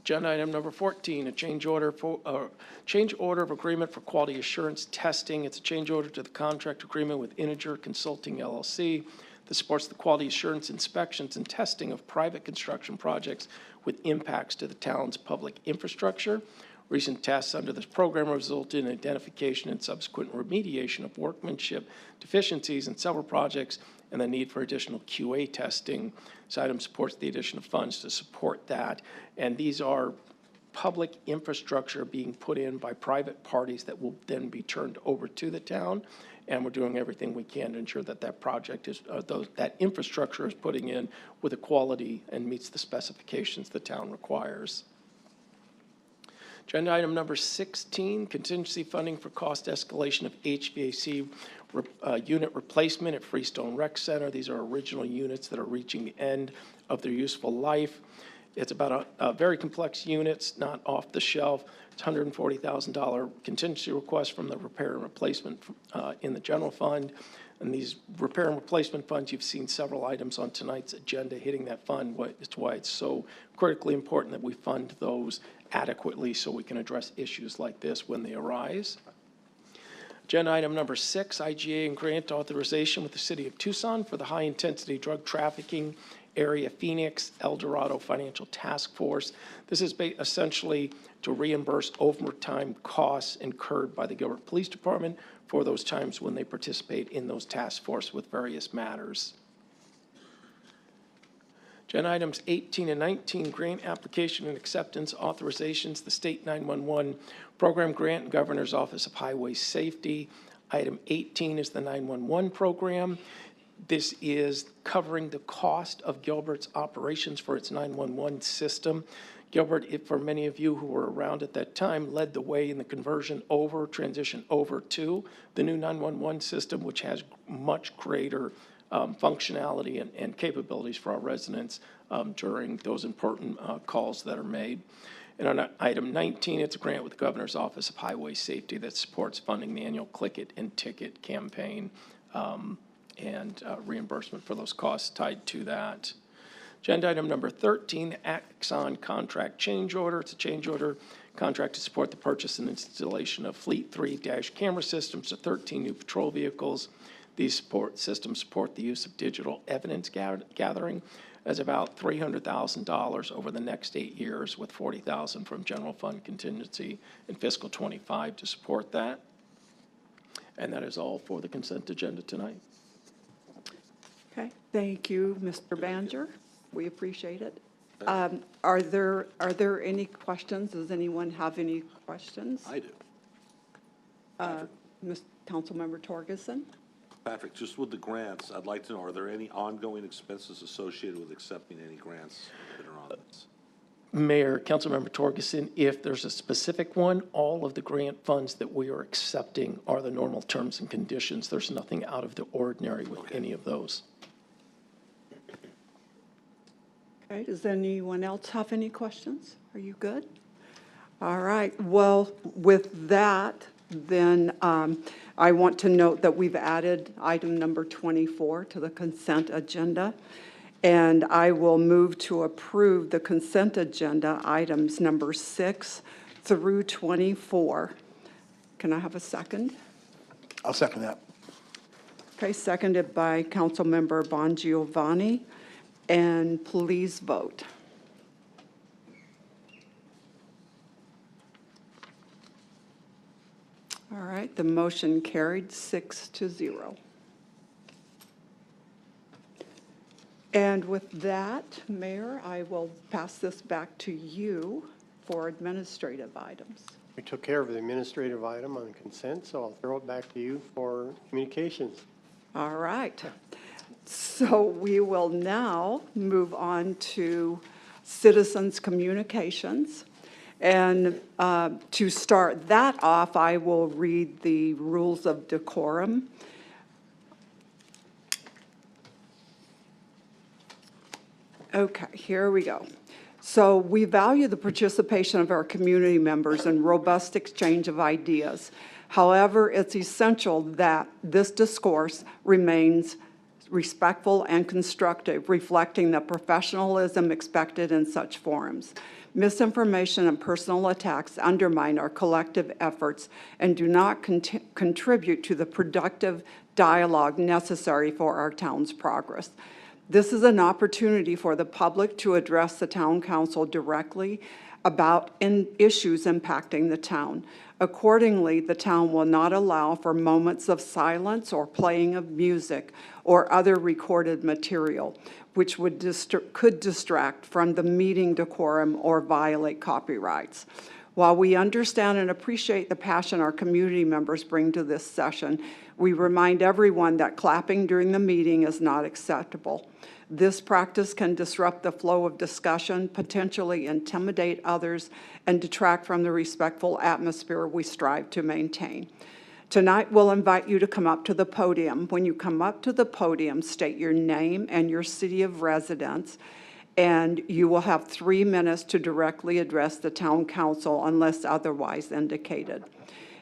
Agenda item number 14, a change order of agreement for quality assurance testing. It's a change order to the contract agreement with Integer Consulting LLC that supports the quality assurance inspections and testing of private construction projects with impacts to the town's public infrastructure. Recent tests under this program resulted in identification and subsequent remediation of workmanship deficiencies in several projects and the need for additional QA testing. This item supports the addition of funds to support that. And these are public infrastructure being put in by private parties that will then be turned over to the town. And we're doing everything we can to ensure that that project is, that infrastructure is putting in with a quality and meets the specifications the town requires. Agenda item number 16, contingency funding for cost escalation of HVAC unit replacement at Freestone Rec Center. These are original units that are reaching the end of their useful life. It's about a very complex units, not off the shelf. It's $140,000 contingency request from the repair and replacement in the general fund. And these repair and replacement funds, you've seen several items on tonight's agenda hitting that fund. It's why it's so critically important that we fund those adequately so we can address issues like this when they arise. Agenda item number 6, IGA and grant authorization with the City of Tucson for the high-intensity drug trafficking area Phoenix El Dorado Financial Task Force. This is essentially to reimburse overtime costs incurred by the Gilbert Police Department for those times when they participate in those task force with various matters. Agenda items 18 and 19, grant application and acceptance authorizations, the State 911 Program Grant and Governor's Office of Highway Safety. Item 18 is the 911 program. This is covering the cost of Gilbert's operations for its 911 system. Gilbert, for many of you who were around at that time, led the way in the transition over to the new 911 system, which has much greater functionality and capabilities for our residents during those important calls that are made. And on item 19, it's a grant with the Governor's Office of Highway Safety that supports funding the annual Click It and Ticket campaign and reimbursement for those costs tied to that. Agenda item number 13, the Axon contract change order. It's a change order contract to support the purchase and installation of Fleet 3 dash camera systems to 13 new patrol vehicles. These systems support the use of digital evidence gathering as about $300,000 over the next 8 years, with $40,000 from general fund contingency in fiscal 25 to support that. And that is all for the consent agenda tonight. Okay, thank you, Mr. Banger. We appreciate it. Are there any questions? Does anyone have any questions? I do. Councilmember Torgerson? Patrick, just with the grants, I'd like to know, are there any ongoing expenses associated with accepting any grants that are on this? Mayor, Councilmember Torgerson, if there's a specific one, all of the grant funds that we are accepting are the normal terms and conditions. There's nothing out of the ordinary with any of those. Okay, does anyone else have any questions? Are you good? All right, well, with that, then I want to note that we've added item number 24 to the consent agenda, and I will move to approve the consent agenda items number 6 through 24. Can I have a second? I'll second that. Okay, seconded by Councilmember Bongiovanni, and please vote. All right, the motion carried 6-0. And with that, Mayor, I will pass this back to you for administrative items. We took care of the administrative item on consent, so I'll throw it back to you for communications. All right. So we will now move on to citizens' communications. And to start that off, I will read the rules of decorum. Okay, here we go. So we value the participation of our community members and robust exchange of ideas. However, it's essential that this discourse remains respectful and constructive, reflecting the professionalism expected in such forums. Misinformation and personal attacks undermine our collective efforts and do not contribute to the productive dialogue necessary for our town's progress. This is an opportunity for the public to address the town council directly about issues impacting the town. Accordingly, the town will not allow for moments of silence or playing of music or other recorded material, which could distract from the meeting decorum or violate copyrights. While we understand and appreciate the passion our community members bring to this session, we remind everyone that clapping during the meeting is not acceptable. This practice can disrupt the flow of discussion, potentially intimidate others, and detract from the respectful atmosphere we strive to maintain. Tonight, we'll invite you to come up to the podium. When you come up to the podium, state your name and your city of residence, and you will have 3 minutes to directly address the town council unless otherwise indicated.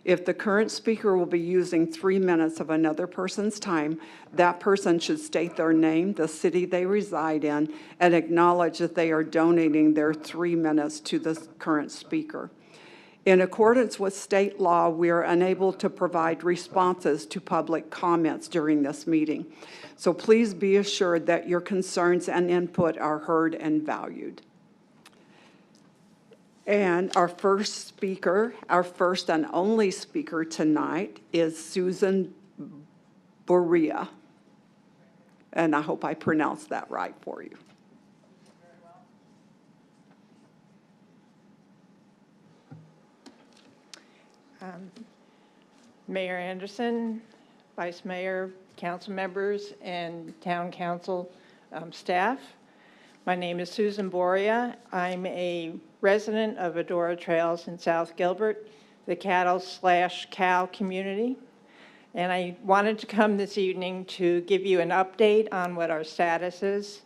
If the current speaker will be using 3 minutes of another person's time, that person should state their name, the city they reside in, and acknowledge that they are donating their 3 minutes to the current speaker. In accordance with state law, we are unable to provide responses to public comments during this meeting. So please be assured that your concerns and input are heard and valued. And our first speaker, our first and only speaker tonight is Susan Boria. And I hope I pronounced that right for you. Mayor Anderson, Vice Mayor, council members, and town council staff. My name is Susan Boria. I'm a resident of Adora Trails in South Gilbert, the cattle/cow community. And I wanted to come this evening to give you an update on what our status is.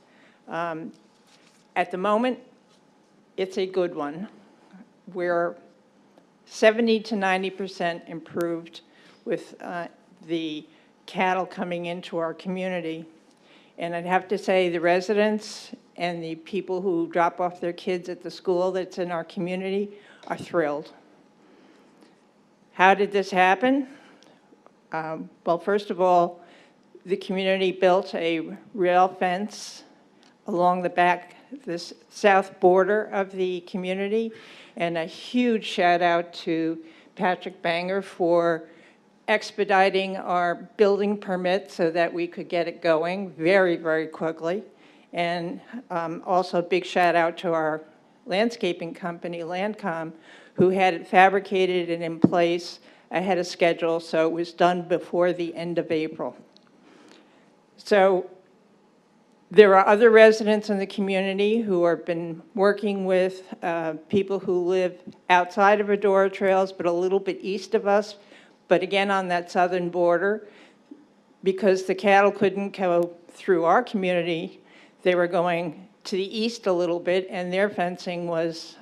At the moment, it's a good one. We're 70 to 90% improved with the cattle coming into our community. And I'd have to say the residents and the people who drop off their kids at the school that's in our community are thrilled. How did this happen? Well, first of all, the community built a rail fence along the back, this south border of the community, and a huge shout out to Patrick Banger for expediting our building permit so that we could get it going very, very quickly. And also a big shout out to our landscaping company, Landcom, who had it fabricated and in place ahead of schedule, so it was done before the end of April. So there are other residents in the community who have been working with people who live outside of Adora Trails, but a little bit east of us, but again on that southern border. Because the cattle couldn't go through our community, they were going to the east a little bit, and their fencing was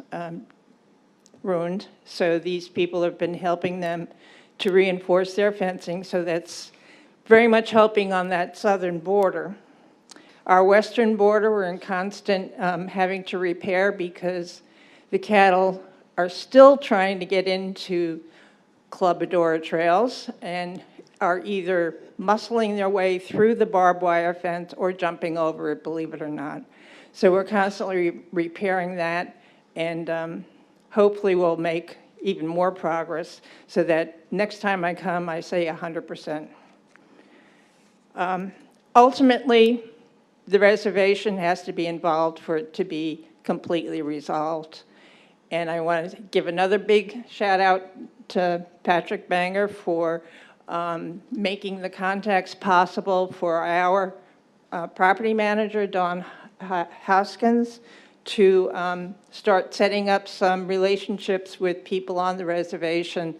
ruined. So these people have been helping them to reinforce their fencing, so that's very much helping on that southern border. Our western border, we're in constant having to repair because the cattle are still trying to get into Club Adora Trails and are either muscling their way through the barbed wire fence or jumping over it, believe it or not. So we're constantly repairing that, and hopefully we'll make even more progress so that next time I come, I say 100%. Ultimately, the reservation has to be involved for it to be completely resolved. And I want to give another big shout out to Patrick Banger for making the contacts possible for our property manager, Don Hoskins, to start setting up some relationships with people on the reservation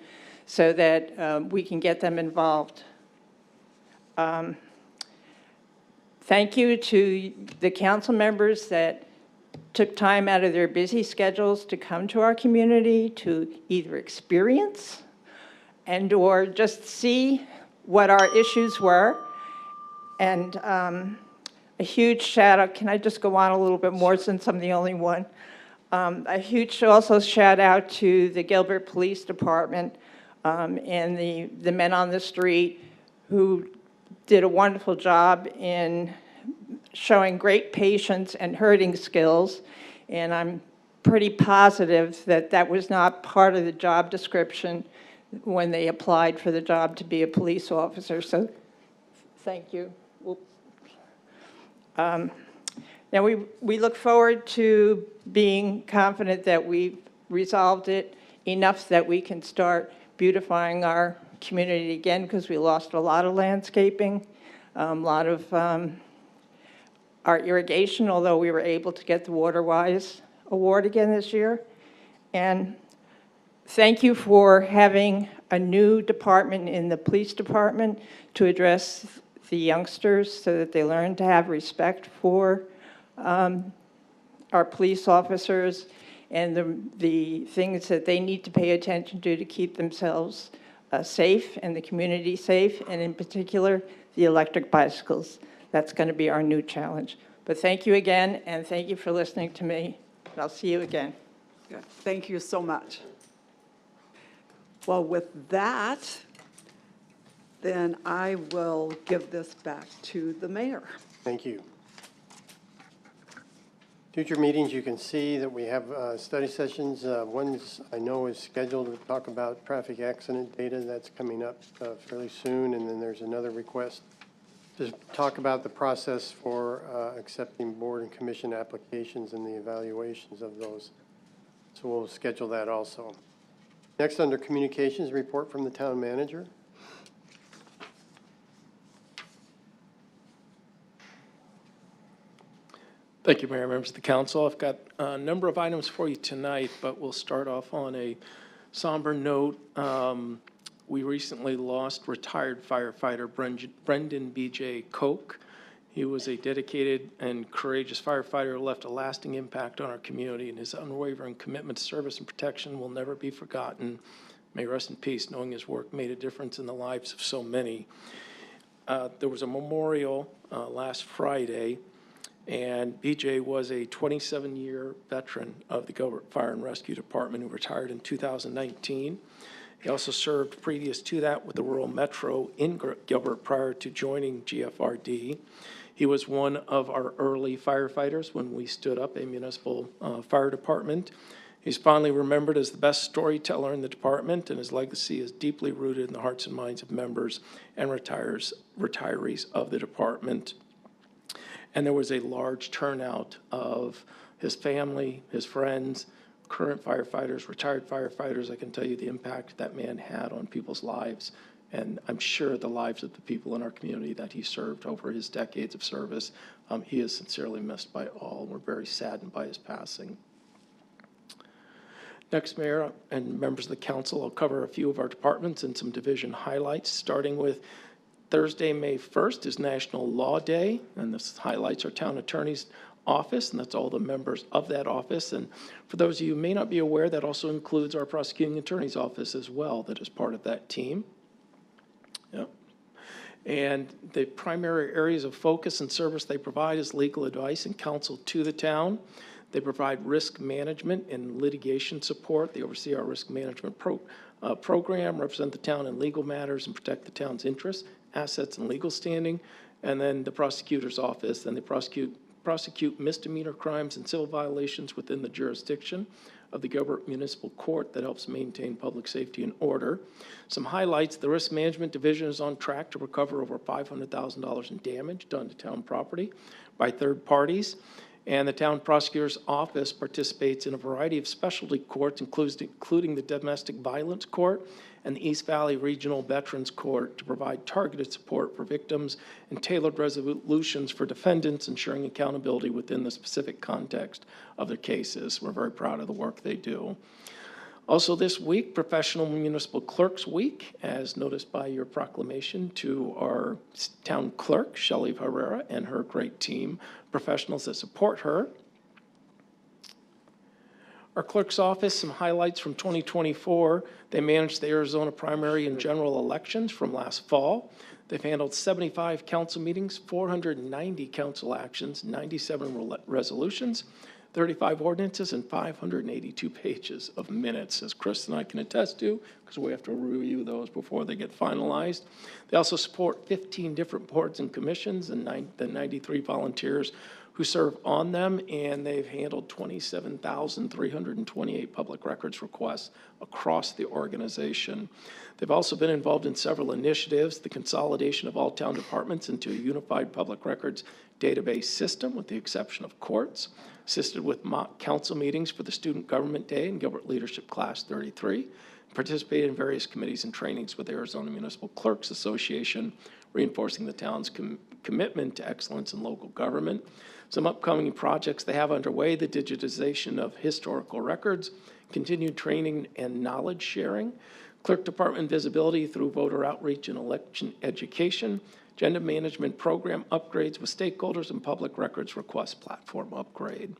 so that we can get them involved. Thank you to the council members that took time out of their busy schedules to come to our community to either experience and or just see what our issues were. And a huge shout out, can I just go on a little bit more since I'm the only one? A huge also shout out to the Gilbert Police Department and the men on the street who did a wonderful job in showing great patience and herding skills. And I'm pretty positive that that was not part of the job description when they applied for the job to be a police officer. So thank you. Now we look forward to being confident that we've resolved it enough that we can start beautifying our community again, because we lost a lot of landscaping, a lot of our irrigation, although we were able to get the WaterWise award again this year. And thank you for having a new department in the police department to address the youngsters so that they learn to have respect for our police officers and the things that they need to pay attention to keep themselves safe and the community safe, and in particular, the electric bicycles. That's going to be our new challenge. But thank you again, and thank you for listening to me. I'll see you again. Good. Thank you so much. Well, with that, then I will give this back to the mayor. Thank you. Future meetings, you can see that we have study sessions. One's I know is scheduled to talk about traffic accident data. That's coming up fairly soon. And then there's another request to talk about the process for accepting board and commission applications and the evaluations of those. So we'll schedule that also. Next, under communications, report from the town manager. Thank you, Mayor, members of the council. I've got a number of items for you tonight, but we'll start off on a somber note. We recently lost retired firefighter Brendan B.J. Koch. He was a dedicated and courageous firefighter who left a lasting impact on our community, and his unwavering commitment to service and protection will never be forgotten. May he rest in peace, knowing his work made a difference in the lives of so many. There was a memorial last Friday, and BJ was a 27-year veteran of the Gilbert Fire and Rescue Department who retired in 2019. He also served previous to that with the Rural Metro in Gilbert prior to joining GFRD. He was one of our early firefighters when we stood up a municipal fire department. He's fondly remembered as the best storyteller in the department, and his legacy is deeply rooted in the hearts and minds of members and retirees of the department. And there was a large turnout of his family, his friends, current firefighters, retired firefighters. I can tell you the impact that man had on people's lives, and I'm sure the lives of the people in our community that he served over his decades of service. He is sincerely missed by all. We're very saddened by his passing. Next, Mayor and members of the council, I'll cover a few of our departments and some division highlights, starting with Thursday, May 1st is National Law Day, and this highlights our town attorney's office, and that's all the members of that office. And for those of you who may not be aware, that also includes our prosecuting attorney's office as well, that is part of that team. Yep. And the primary areas of focus and service they provide is legal advice and counsel to the town. They provide risk management and litigation support. They oversee our risk management program, represent the town in legal matters, and protect the town's interests, assets, and legal standing. And then the prosecutor's office, and they prosecute misdemeanor crimes and civil violations within the jurisdiction of the Gilbert Municipal Court that helps maintain public safety and order. Some highlights: the Risk Management Division is on track to recover over $500,000 in damage done to town property by third parties. And the town prosecutor's office participates in a variety of specialty courts, including the domestic violence court and the East Valley Regional Veterans Court, to provide targeted support for victims and tailored resolutions for defendants, ensuring accountability within the specific context of their cases. We're very proud of the work they do. Also this week, Professional Municipal Clerks Week, as noticed by your proclamation, to our town clerk, Shelley Herrera, and her great team, professionals that support her. Our clerk's office, some highlights from 2024. They managed the Arizona primary and general elections from last fall. They've handled 75 council meetings, 490 council actions, 97 resolutions, 35 ordinances, and 582 pages of minutes, as Chris and I can attest to, because we have to review those before they get finalized. They also support 15 different boards and commissions and the 93 volunteers who serve on them, and they've handled 27,328 public records requests across the organization. They've also been involved in several initiatives, the consolidation of all town departments into a unified public records database system, with the exception of courts, assisted with mock council meetings for the Student Government Day and Gilbert Leadership Class 33, participated in various committees and trainings with the Arizona Municipal Clerks Association, reinforcing the town's commitment to excellence in local government. Some upcoming projects they have underway: the digitization of historical records, continued training and knowledge sharing, clerk department visibility through voter outreach and election education, agenda management program upgrades with stakeholders, and public records request platform upgrade.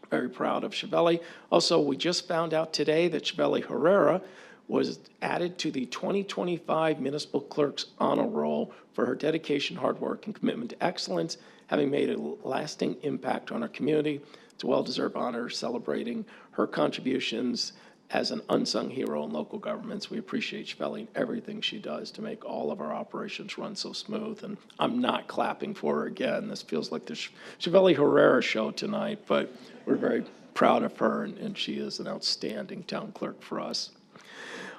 Very proud of Chevelle. Also, we just found out today that Chevelle Herrera was added to the 2025 Municipal Clerks Honor Roll for her dedication, hard work, and commitment to excellence, having made a lasting impact on our community. It's a well-deserved honor celebrating her contributions as an unsung hero in local governments. We appreciate Chevelle and everything she does to make all of our operations run so smooth. And I'm not clapping for her again. This feels like the Chevelle Herrera show tonight, but we're very proud of her, and she is an outstanding town clerk for us.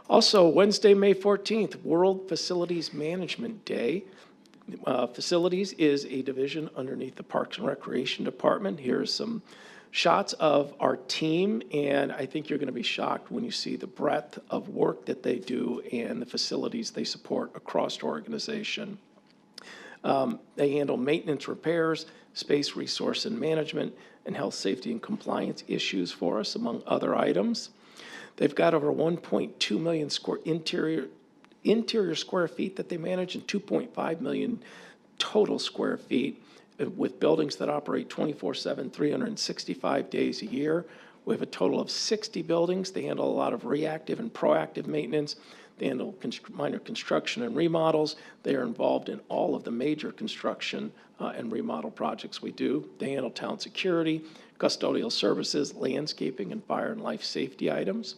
Also, Wednesday, May 14th, World Facilities Management Day. Facilities is a division underneath the Parks and Recreation Department. Here's some shots of our team, and I think you're going to be shocked when you see the breadth of work that they do and the facilities they support across the organization. They handle maintenance, repairs, space resource and management, and health, safety, and compliance issues for us, among other items. They've got over 1.2 million interior square feet that they manage, and 2.5 million total square feet, with buildings that operate 24/7, 365 days a year. We have a total of 60 buildings. They handle a lot of reactive and proactive maintenance. They handle minor construction and remodels. They are involved in all of the major construction and remodel projects we do. They handle town security, custodial services, landscaping, and fire and life safety items.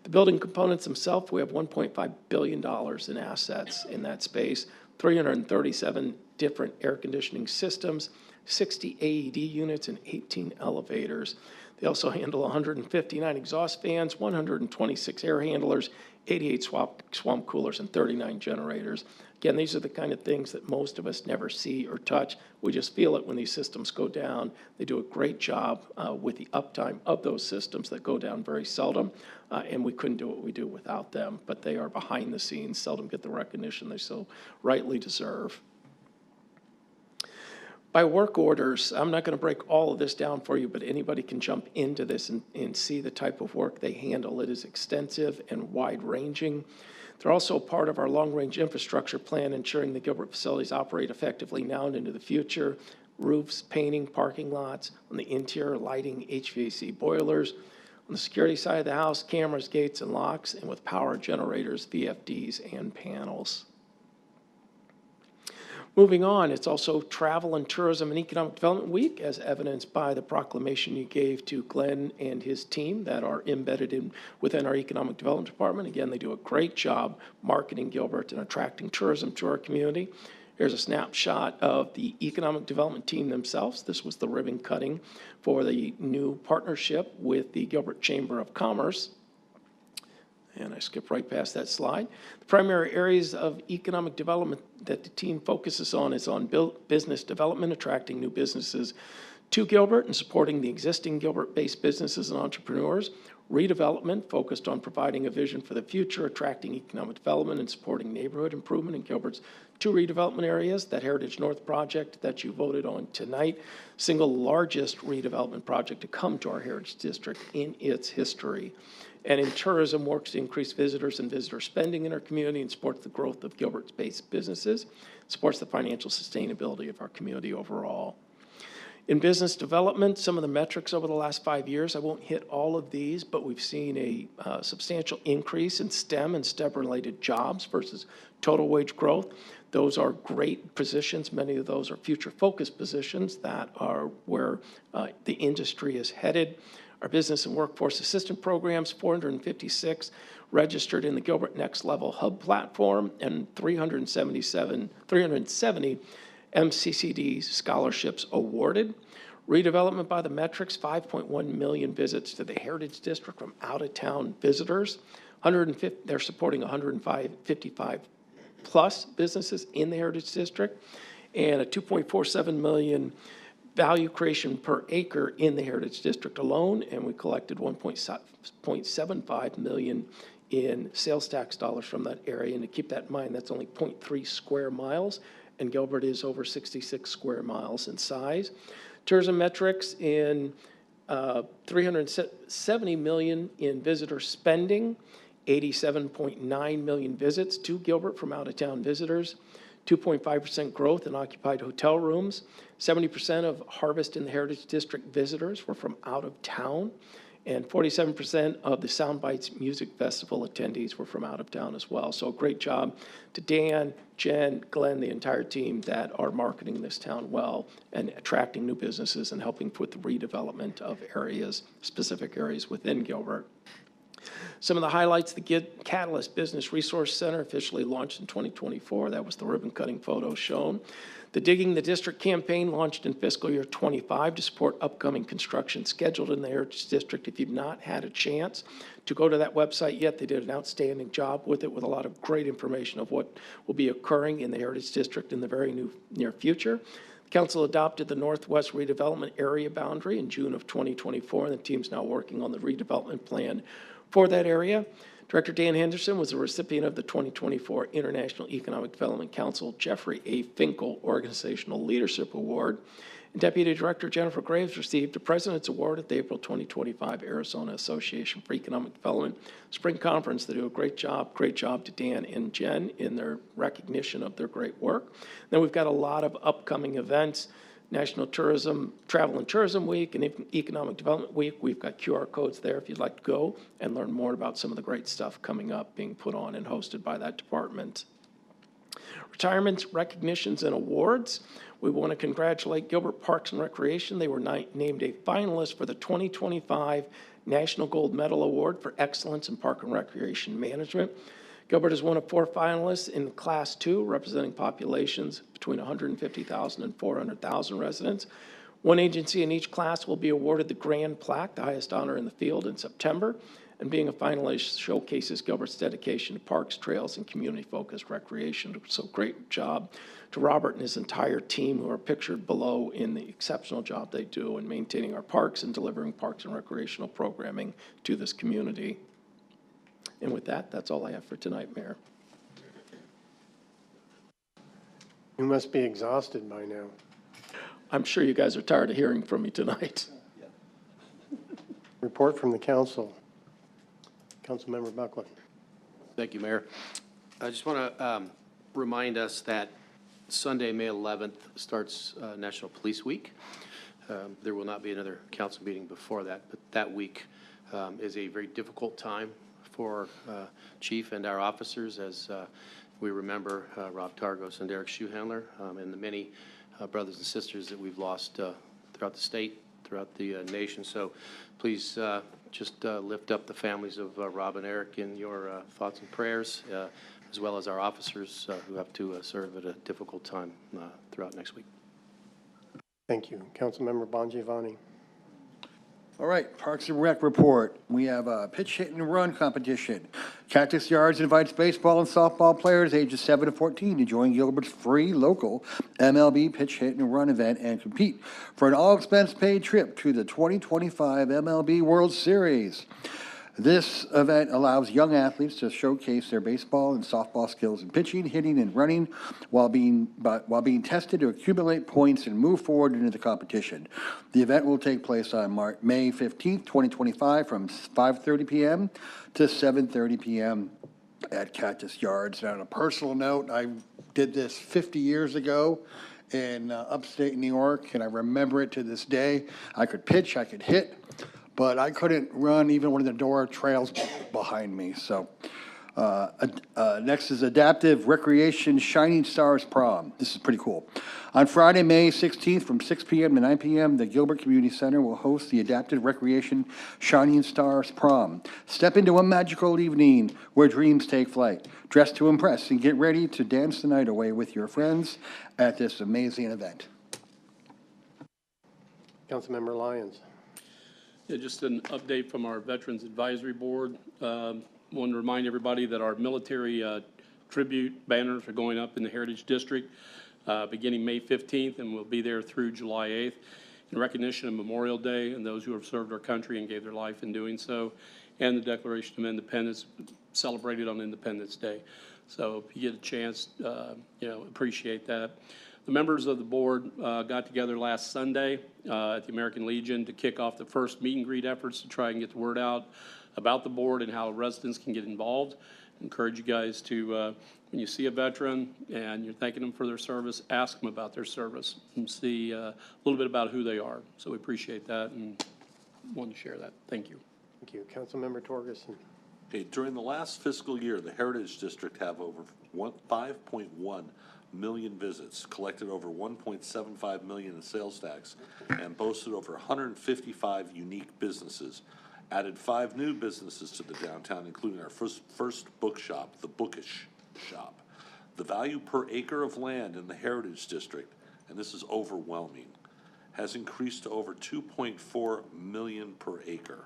The building components themselves, we have $1.5 billion in assets in that space, 337 different air conditioning systems, 60 AED units, and 18 elevators. They also handle 159 exhaust fans, 126 air handlers, 88 swamp coolers, and 39 generators. Again, these are the kind of things that most of us never see or touch. We just feel it when these systems go down. They do a great job with the uptime of those systems that go down very seldom, and we couldn't do what we do without them. But they are behind the scenes, seldom get the recognition they so rightly deserve. By work orders, I'm not going to break all of this down for you, but anybody can jump into this and see the type of work they handle. It is extensive and wide-ranging. They're also part of our long-range infrastructure plan, ensuring the Gilbert facilities operate effectively now and into the future. Roofs, painting, parking lots, on the interior, lighting, HVAC boilers. On the security side of the house, cameras, gates, and locks, and with power generators, VFDs, and panels. Moving on, it's also Travel and Tourism and Economic Development Week, as evidenced by the proclamation you gave to Glenn and his team that are embedded within our Economic Development Department. Again, they do a great job marketing Gilbert and attracting tourism to our community. Here's a snapshot of the Economic Development team themselves. This was the ribbon cutting for the new partnership with the Gilbert Chamber of Commerce. And I skipped right past that slide. The primary areas of economic development that the team focuses on is on business development, attracting new businesses to Gilbert and supporting the existing Gilbert-based businesses and entrepreneurs. Redevelopment, focused on providing a vision for the future, attracting economic development, and supporting neighborhood improvement in Gilbert's 2 redevelopment areas. That Heritage North project that you voted on tonight, single largest redevelopment project to come to our Heritage District in its history. And in tourism, works to increase visitors and visitor spending in our community and supports the growth of Gilbert's-based businesses, supports the financial sustainability of our community overall. In business development, some of the metrics over the last 5 years, I won't hit all of these, but we've seen a substantial increase in STEM and STEM-related jobs versus total wage growth. Those are great positions. Many of those are future-focused positions that are where the industry is headed. Our business and workforce assistant programs, 456 registered in the Gilbert Next Level Hub platform, and 370 MCCD scholarships awarded. Redevelopment by the metrics, 5.1 million visits to the Heritage District from out-of-town visitors. They're supporting 155 plus businesses in the Heritage District, and a 2.47 million value creation per acre in the Heritage District alone, and we collected 1.75 million in sales tax dollars from that area. And to keep that in mind, that's only 0.3 square miles, and Gilbert is over 66 square miles in size. Tourism metrics in 370 million in visitor spending, 87.9 million visits to Gilbert from out-of-town visitors, 2.5% growth in occupied hotel rooms, 70% of Harvest in the Heritage District visitors were from out of town, and 47% of the Soundbites Music Festival attendees were from out of town as well. So great job to Dan, Jen, Glenn, the entire team that are marketing this town well and attracting new businesses and helping with the redevelopment of areas, specific areas within Gilbert. Some of the highlights, the Catalyst Business Resource Center officially launched in 2024. That was the ribbon cutting photo shown. The Digging the District campaign launched in fiscal year 25 to support upcoming construction scheduled in the Heritage District. If you've not had a chance to go to that website yet, they did an outstanding job with it, with a lot of great information of what will be occurring in the Heritage District in the very near future. The council adopted the Northwest Redevelopment Area Boundary in June of 2024, and the team's now working on the redevelopment plan for that area. Director Dan Henderson was a recipient of the 2024 International Economic Development Council Jeffrey A. Finkel Organizational Leadership Award. And Deputy Director Jennifer Graves received the President's Award at the April 2025 Arizona Association for Economic Development Spring Conference. They do a great job to Dan and Jen in their recognition of their great work. Then we've got a lot of upcoming events. National Travel and Tourism Week and Economic Development Week. We've got QR codes there if you'd like to go and learn more about some of the great stuff coming up, being put on and hosted by that department. Retirements, recognitions, and awards. We want to congratulate Gilbert Parks and Recreation. They were named a finalist for the 2025 National Gold Medal Award for Excellence in Park and Recreation Management. Gilbert is one of 4 finalists in Class 2, representing populations between 150,000 and 400,000 residents. One agency in each class will be awarded the Grand Plaque, the highest honor in the field, in September. And being a finalist showcases Gilbert's dedication to parks, trails, and community-focused recreation. So great job to Robert and his entire team, who are pictured below, in the exceptional job they do in maintaining our parks and delivering parks and recreational programming to this community. And with that, that's all I have for tonight, Mayor. You must be exhausted by now. I'm sure you guys are tired of hearing from me tonight. Report from the council. Councilmember Buckland. Thank you, Mayor. I just want to remind us that Sunday, May 11th, starts National Police Week. There will not be another council meeting before that, but that week is a very difficult time for Chief and our officers as we remember Rob Targos and Derek Shoehandler and the many brothers and sisters that we've lost throughout the state, throughout the nation. So please just lift up the families of Rob and Eric in your thoughts and prayers, as well as our officers who have to serve at a difficult time throughout next week. Thank you. Councilmember Bongiovanni. All right, Parks and Rec report. We have a pitch hit and run competition. Cactus Yards invites baseball and softball players ages 7 to 14 to join Gilbert's free local MLB pitch hit and run event and compete for an all-expense paid trip to the 2025 MLB World Series. This event allows young athletes to showcase their baseball and softball skills in pitching, hitting, and running while being tested to accumulate points and move forward into the competition. The event will take place on May 15th, 2025 from 5:30 p.m. to 7:30 p.m. at Cactus Yards. And on a personal note, I did this 50 years ago in upstate New York, and I remember it to this day. I could pitch, I could hit, but I couldn't run even when the door trails behind me. So next is Adaptive Recreation Shining Stars Prom. This is pretty cool. On Friday, May 16th from 6 p.m. to 9 p.m., the Gilbert Community Center will host the Adaptive Recreation Shining Stars Prom. Step into a magical evening where dreams take flight. Dress to impress and get ready to dance the night away with your friends at this amazing event. Councilmember Lyons. Yeah, just an update from our Veterans Advisory Board. Want to remind everybody that our military tribute banners are going up in the Heritage District beginning May 15th, and we'll be there through July 8th in recognition of Memorial Day and those who have served our country and gave their life in doing so, and the Declaration of Independence celebrated on Independence Day. So if you get a chance, appreciate that. The members of the board got together last Sunday at the American Legion to kick off the first meet and greet efforts to try and get the word out about the board and how residents can get involved. Encourage you guys to, when you see a veteran and you're thanking them for their service, ask them about their service and see a little bit about who they are. So we appreciate that and wanted to share that. Thank you. Thank you. Councilmember Torgerson. Okay, during the last fiscal year, the Heritage District have over 5.1 million visits, collected over 1.75 million in sales tax, and boasted over 155 unique businesses. Added 5 new businesses to the downtown, including our first bookshop, the Bookish Shop. The value per acre of land in the Heritage District, and this is overwhelming, has increased to over 2.4 million per acre.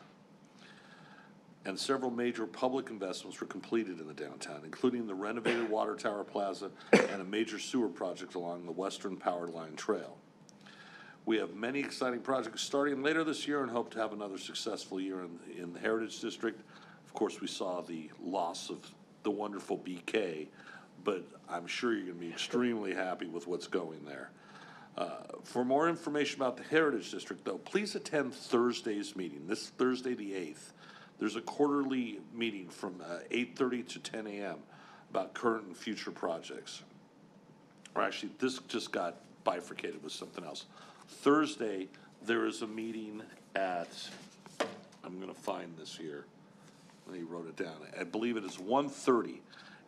And several major public investments were completed in the downtown, including the renovated Water Tower Plaza and a major sewer project along the Western Power Line Trail. We have many exciting projects starting later this year and hope to have another successful year in the Heritage District. Of course, we saw the loss of the wonderful BK, but I'm sure you're going to be extremely happy with what's going there. For more information about the Heritage District, though, please attend Thursday's meeting, this Thursday the 8th. There's a quarterly meeting from 8:30 to 10 a.m. about current and future projects. Or actually, this just got bifurcated with something else. Thursday, there is a meeting at, I'm going to find this here. He wrote it down. I believe it is 1:30,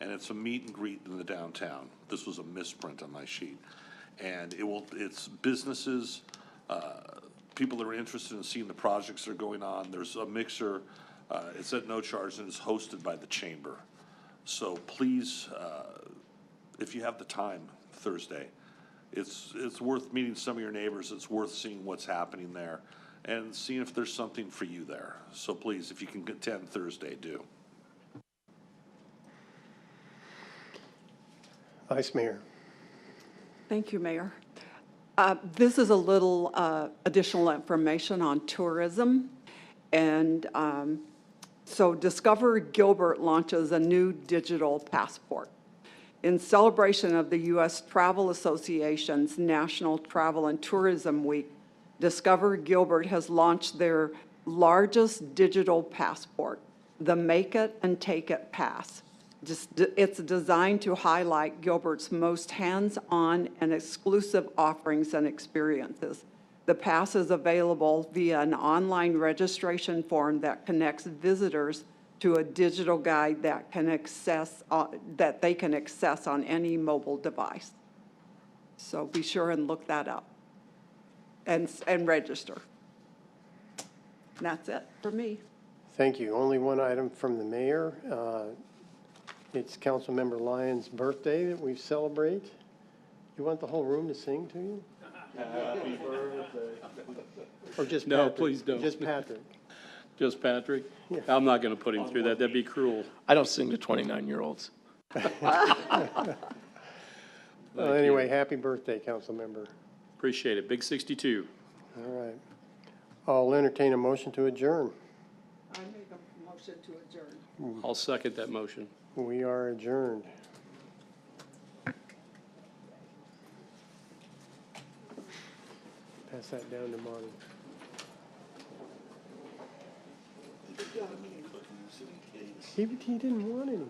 and it's a meet and greet in the downtown. This was a misprint on my sheet. And it's businesses, people that are interested in seeing the projects that are going on. There's a mixer. It's at no charge, and it's hosted by the Chamber. So please, if you have the time Thursday, it's worth meeting some of your neighbors. It's worth seeing what's happening there and seeing if there's something for you there. So please, if you can attend Thursday, do. Vice Mayor. Thank you, Mayor. This is a little additional information on tourism. And so Discover Gilbert launches a new digital passport. In celebration of the U.S. Travel Association's National Travel and Tourism Week, Discover Gilbert has launched their largest digital passport, the Make It and Take It Pass. It's designed to highlight Gilbert's most hands-on and exclusive offerings and experiences. The pass is available via an online registration form that connects visitors to a digital guide that they can access on any mobile device. So be sure and look that up and register. And that's it for me. Thank you. Only one item from the mayor. It's Councilmember Lyons' birthday that we celebrate. You want the whole room to sing to you? Happy birthday. Or just No, Patrick? please don't. Just Patrick. Just Patrick? Yeah. I'm not going to put him through that. That'd be cruel. I don't sing to 29-year-olds. Well, anyway, happy birthday, council member. Appreciate it. Big 62. All right. I'll entertain a motion to adjourn. I make a motion to adjourn. I'll second that motion. We are adjourned. Pass that down to Monty. He didn't want any.